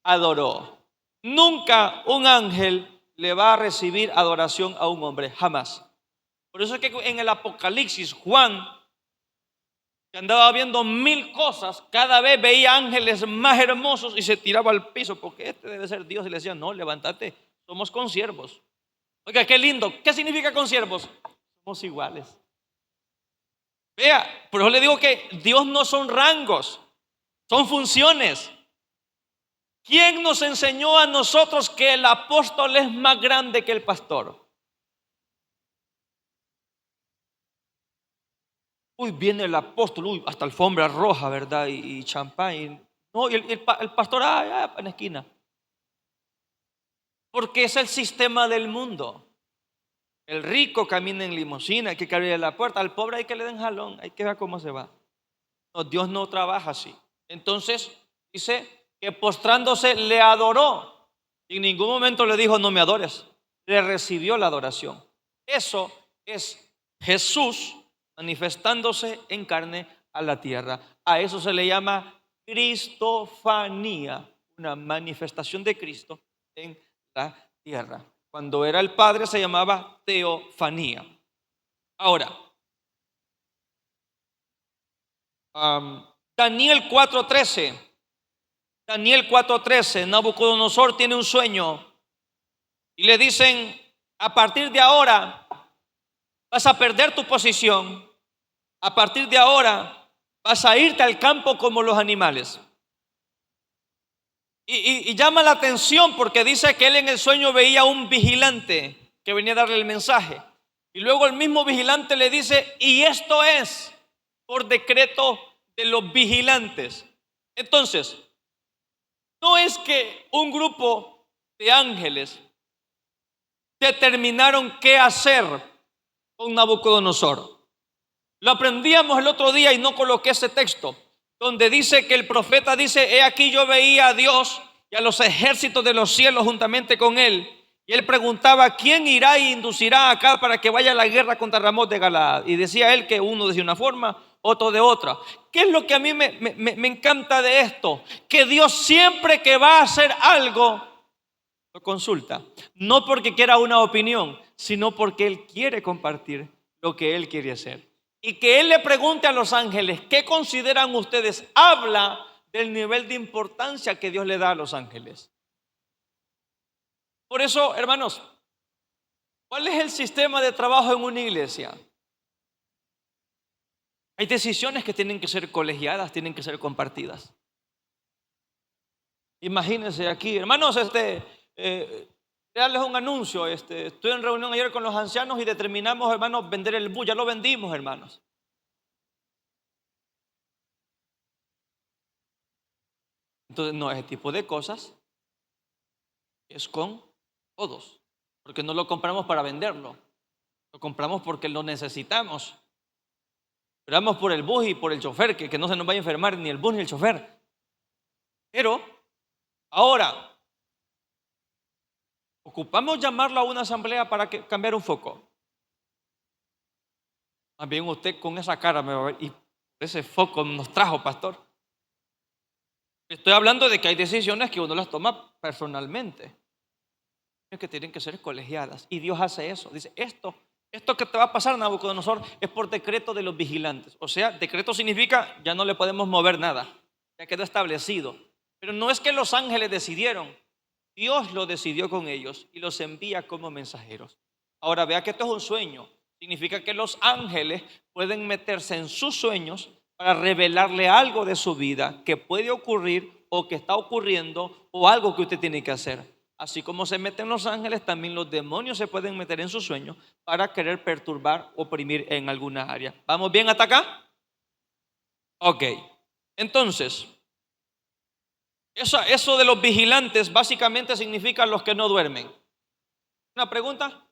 Speaker 1: adoró. Nunca un ángel le va a recibir adoración a un hombre, jamás. Por eso es que en el Apocalipsis, Juan, que andaba viendo 1000 cosas, cada vez veía ángeles más hermosos y se tiraba al piso, porque este debe ser Dios, y le decía, no, levántate, somos consiervos. Oiga, qué lindo. ¿Qué significa consiervos? Somos iguales. Vea, por eso le digo que Dios no son rangos, son funciones. ¿Quién nos enseñó a nosotros que el apóstol es más grande que el pastor? Uy, viene el apóstol, uy, hasta alfombra roja, ¿verdad? Y champán. No, y el pastor, en la esquina. Porque es el sistema del mundo. El rico camina en limusina, hay que abrirle la puerta. Al pobre hay que le den jalón, hay que ver cómo se va. No, Dios no trabaja así. Entonces, dice que postrándose le adoró. Y en ningún momento le dijo, no me adores. Le recibió la adoración. Eso es Jesús manifestándose en carne a la tierra. A eso se le llama cristofanía, una manifestación de Cristo en la tierra. Cuando era el Padre se llamaba teofanía. Ahora, Daniel 4:13. Daniel 4:13. Nabucodonosor tiene un sueño y le dicen, a partir de ahora vas a perder tu posición. A partir de ahora vas a irte al campo como los animales. Y llama la atención porque dice que él en el sueño veía un vigilante que venía a darle el mensaje. Y luego el mismo vigilante le dice, y esto es por decreto de los vigilantes. Entonces, no es que un grupo de ángeles determinaron qué hacer con Nabucodonosor. Lo aprendíamos el otro día y no coloqué ese texto, donde dice que el profeta dice, he aquí yo veía a Dios y a los ejércitos de los cielos juntamente con él. Y él preguntaba, ¿quién irá e inducirá acá para que vaya a la guerra contra Ramón de Galaad? Y decía él que uno decía una forma, otro de otra. ¿Qué es lo que a mí me encanta de esto? Que Dios siempre que va a hacer algo, lo consulta. No porque quiera una opinión, sino porque Él quiere compartir lo que Él quiere hacer. Y que Él le pregunte a los ángeles, ¿qué consideran ustedes? Habla del nivel de importancia que Dios le da a los ángeles. Por eso, hermanos, ¿cuál es el sistema de trabajo en una iglesia? Hay decisiones que tienen que ser colegiadas, tienen que ser compartidas. Imagínense aquí, hermanos, darles un anuncio. Estuve en reunión ayer con los ancianos y determinamos, hermanos, vender el bus. Ya lo vendimos, hermanos. Entonces, no, ese tipo de cosas es con todos, porque no lo compramos para venderlo, lo compramos porque lo necesitamos. Esperamos por el bus y por el chofer, que no se nos vaya a enfermar ni el bus ni el chofer. Pero ahora, ocupamos llamarlo a una asamblea para cambiar un foco. Más bien usted con esa cara me va a ver, y ese foco nos trajo, pastor. Estoy hablando de que hay decisiones que uno las toma personalmente, que tienen que ser colegiadas. Y Dios hace eso. Dice, esto que te va a pasar, Nabucodonosor, es por decreto de los vigilantes. O sea, decreto significa ya no le podemos mover nada. Ya quedó establecido. Pero no es que los ángeles decidieron. Dios lo decidió con ellos y los envía como mensajeros. Ahora vea que esto es un sueño. Significa que los ángeles pueden meterse en sus sueños para revelarle algo de su vida que puede ocurrir o que está ocurriendo o algo que usted tiene que hacer. Así como se meten los ángeles, también los demonios se pueden meter en sus sueños para querer perturbar, oprimir en alguna área. ¿Vamos bien hasta acá? Ok. Entonces, eso de los vigilantes básicamente significa los que no duermen. ¿Una pregunta?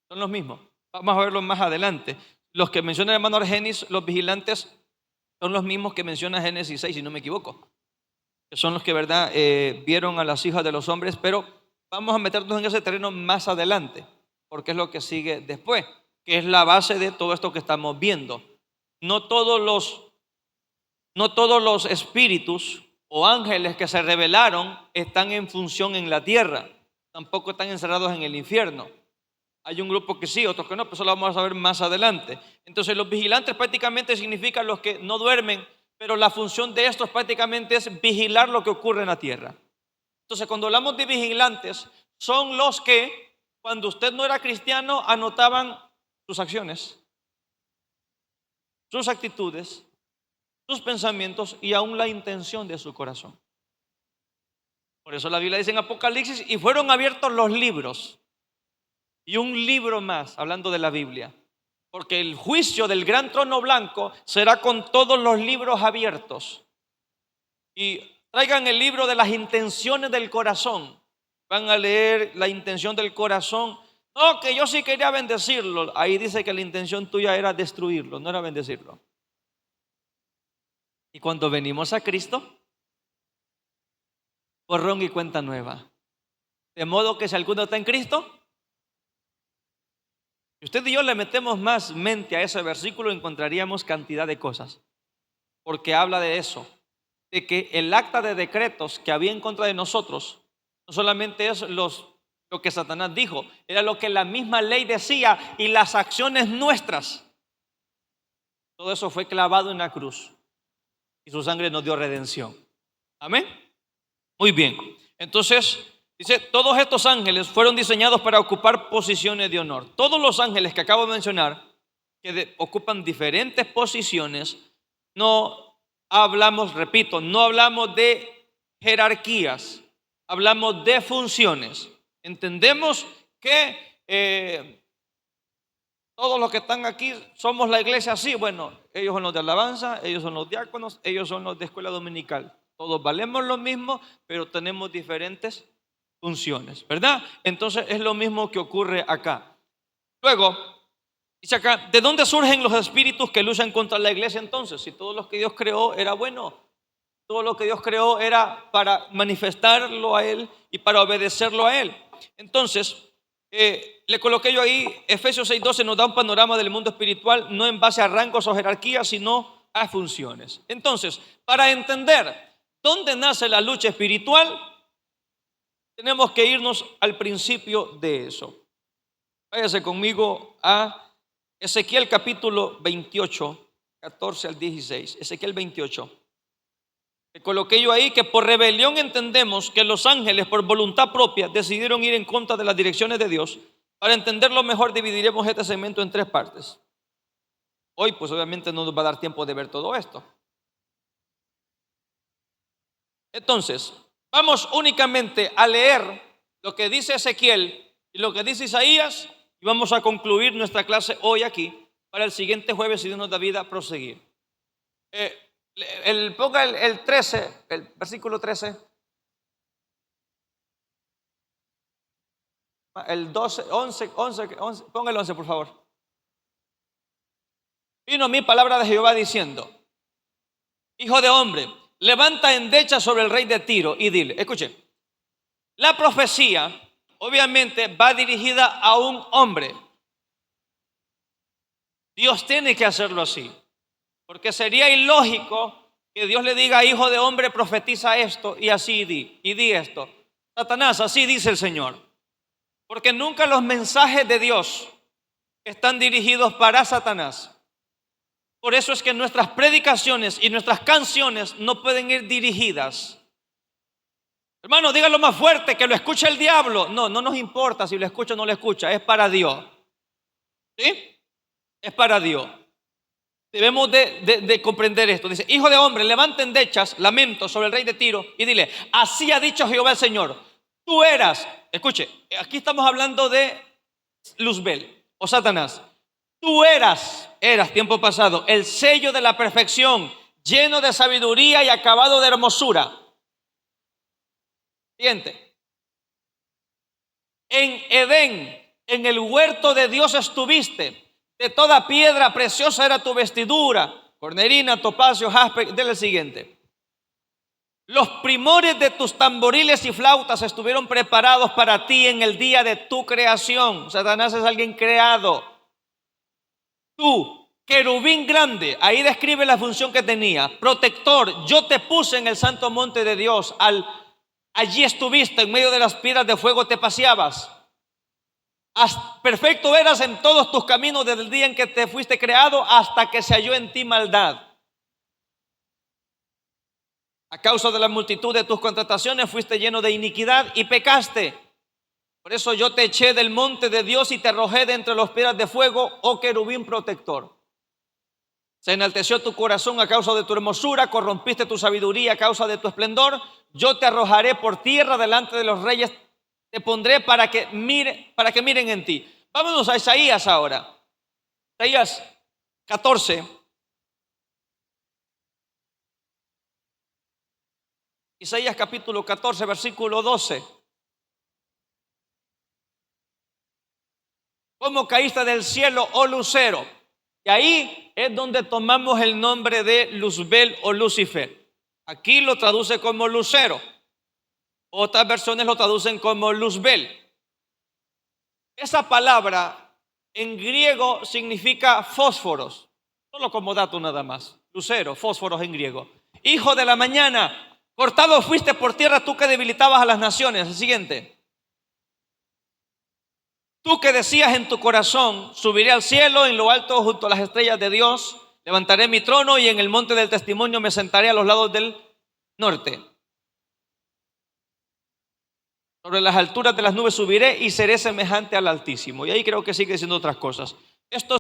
Speaker 1: Son los mismos. Vamos a verlo más adelante. Los que menciona el hermano Argenis, los vigilantes, son los mismos que menciona Génesis 6, si no me equivoco. Que son los que, ¿verdad?, vieron a las hijas de los hombres, pero vamos a meternos en ese terreno más adelante, porque es lo que sigue después, que es la base de todo esto que estamos viendo. No todos los espíritus o ángeles que se rebelaron están en función en la tierra, tampoco están encerrados en el infierno. Hay un grupo que sí, otros que no, pero eso lo vamos a ver más adelante. Entonces los vigilantes prácticamente significan los que no duermen, pero la función de estos prácticamente es vigilar lo que ocurre en la tierra. Entonces cuando hablamos de vigilantes, son los que cuando usted no era cristiano anotaban sus acciones, sus actitudes, sus pensamientos y aún la intención de su corazón. Por eso la Biblia dice en Apocalipsis, y fueron abiertos los libros. Y un libro más, hablando de la Biblia, porque el juicio del gran trono blanco será con todos los libros abiertos. Y traigan el libro de las intenciones del corazón. Van a leer la intención del corazón. No, que yo sí quería bendecirlo. Ahí dice que la intención tuya era destruirlo, no era bendecirlo. Y cuando venimos a Cristo, borrón y cuenta nueva. De modo que si alguno está en Cristo, si usted y yo le metemos más mente a ese versículo, encontraríamos cantidad de cosas. Porque habla de eso, de que el acta de decretos que había en contra de nosotros, no solamente es lo que Satanás dijo, era lo que la misma ley decía y las acciones nuestras. Todo eso fue clavado en la cruz y su sangre nos dio redención. Amén. Muy bien. Entonces, dice, todos estos ángeles fueron diseñados para ocupar posiciones de honor. Todos los ángeles que acabo de mencionar, que ocupan diferentes posiciones, no hablamos, repito, no hablamos de jerarquías, hablamos de funciones. Entendemos que todos los que están aquí somos la iglesia así. Bueno, ellos son los de alabanza, ellos son los diáconos, ellos son los de escuela dominical. Todos valemos lo mismo, pero tenemos diferentes funciones, ¿verdad? Entonces es lo mismo que ocurre acá. Luego, dice acá, ¿de dónde surgen los espíritus que luchan contra la iglesia entonces? Si todo lo que Dios creó era bueno, todo lo que Dios creó era para manifestarlo a Él y para obedecerlo a Él. Entonces, le coloqué yo ahí, Efesios 6:12 nos da un panorama del mundo espiritual, no en base a rangos o jerarquías, sino a funciones. Entonces, para entender dónde nace la lucha espiritual, tenemos que irnos al principio de eso. Váyase conmigo a Ezequiel capítulo 28, 14 al 16. Ezequiel 28. Le coloqué yo ahí que por rebelión entendemos que los ángeles por voluntad propia decidieron ir en contra de las direcciones de Dios. Para entenderlo mejor dividiremos este segmento en 3 partes. Hoy pues obviamente no nos va a dar tiempo de ver todo esto. Entonces, vamos únicamente a leer lo que dice Ezequiel y lo que dice Isaías y vamos a concluir nuestra clase hoy aquí para el siguiente jueves, si Dios nos da vida, proseguir. Ponga el 13, el versículo 13. El 12, 11, ponga el 11 por favor. Vino mi palabra de Jehová diciendo, hijo de hombre, levanta endecha sobre el rey de Tiro y dile, escuche, la profecía obviamente va dirigida a un hombre. Dios tiene que hacerlo así, porque sería ilógico que Dios le diga, hijo de hombre, profetiza esto y así di esto. Satanás, así dice el Señor, porque nunca los mensajes de Dios están dirigidos para Satanás. Por eso es que nuestras predicaciones y nuestras canciones no pueden ir dirigidas. Hermano, dígalo más fuerte, que lo escuche el diablo. No nos importa si lo escucha o no lo escucha, es para Dios. ¿Sí? Es para Dios. Debemos de comprender esto. Dice, hijo de hombre, levanta endechas, lamento sobre el rey de Tiro y dile, así ha dicho Jehová el Señor. Tú eras, escuche, aquí estamos hablando de Luzbel o Satanás. Tú eras tiempo pasado, el sello de la perfección, lleno de sabiduría y acabado de hermosura. Siguiente. En Edén, en el huerto de Dios estuviste. De toda piedra preciosa era tu vestidura, cornerina, topacio, jaspe. Dele el siguiente. Los primores de tus tamboriles y flautas estuvieron preparados para ti en el día de tu creación. Satanás es alguien creado. Tú, querubín grande, ahí describe la función que tenía. Protector, yo te puse en el santo monte de Dios. Allí estuviste, en medio de las piedras de fuego te paseabas. Perfecto eras en todos tus caminos desde el día en que te fuiste creado hasta que se halló en ti maldad. A causa de la multitud de tus contrataciones fuiste lleno de iniquidad y pecaste. Por eso yo te eché del monte de Dios y te arrojé de entre las piedras de fuego, oh querubín protector. Se enalteció tu corazón a causa de tu hermosura, corrompiste tu sabiduría a causa de tu esplendor. Yo te arrojaré por tierra delante de los reyes. Te pondré para que miren en ti. Vámonos a Isaías ahora. Isaías 14. Isaías capítulo 14, versículo 12. ¿Cómo caíste del cielo, oh lucero? Y ahí es donde tomamos el nombre de Luzbel o Lucifer. Aquí lo traduce como lucero. Otras versiones lo traducen como Luzbel. Esa palabra en griego significa fósforos. Solo como dato nada más. Lucero, fósforos en griego. Hijo de la mañana, cortado fuiste por tierra tú que debilitabas a las naciones. El siguiente. Tú que decías en tu corazón, subiré al cielo en lo alto junto a las estrellas de Dios. Levantaré mi trono y en el monte del testimonio me sentaré a los lados del norte. Sobre las alturas de las nubes subiré y seré semejante al Altísimo. Y ahí creo que sigue diciendo otras cosas. Esto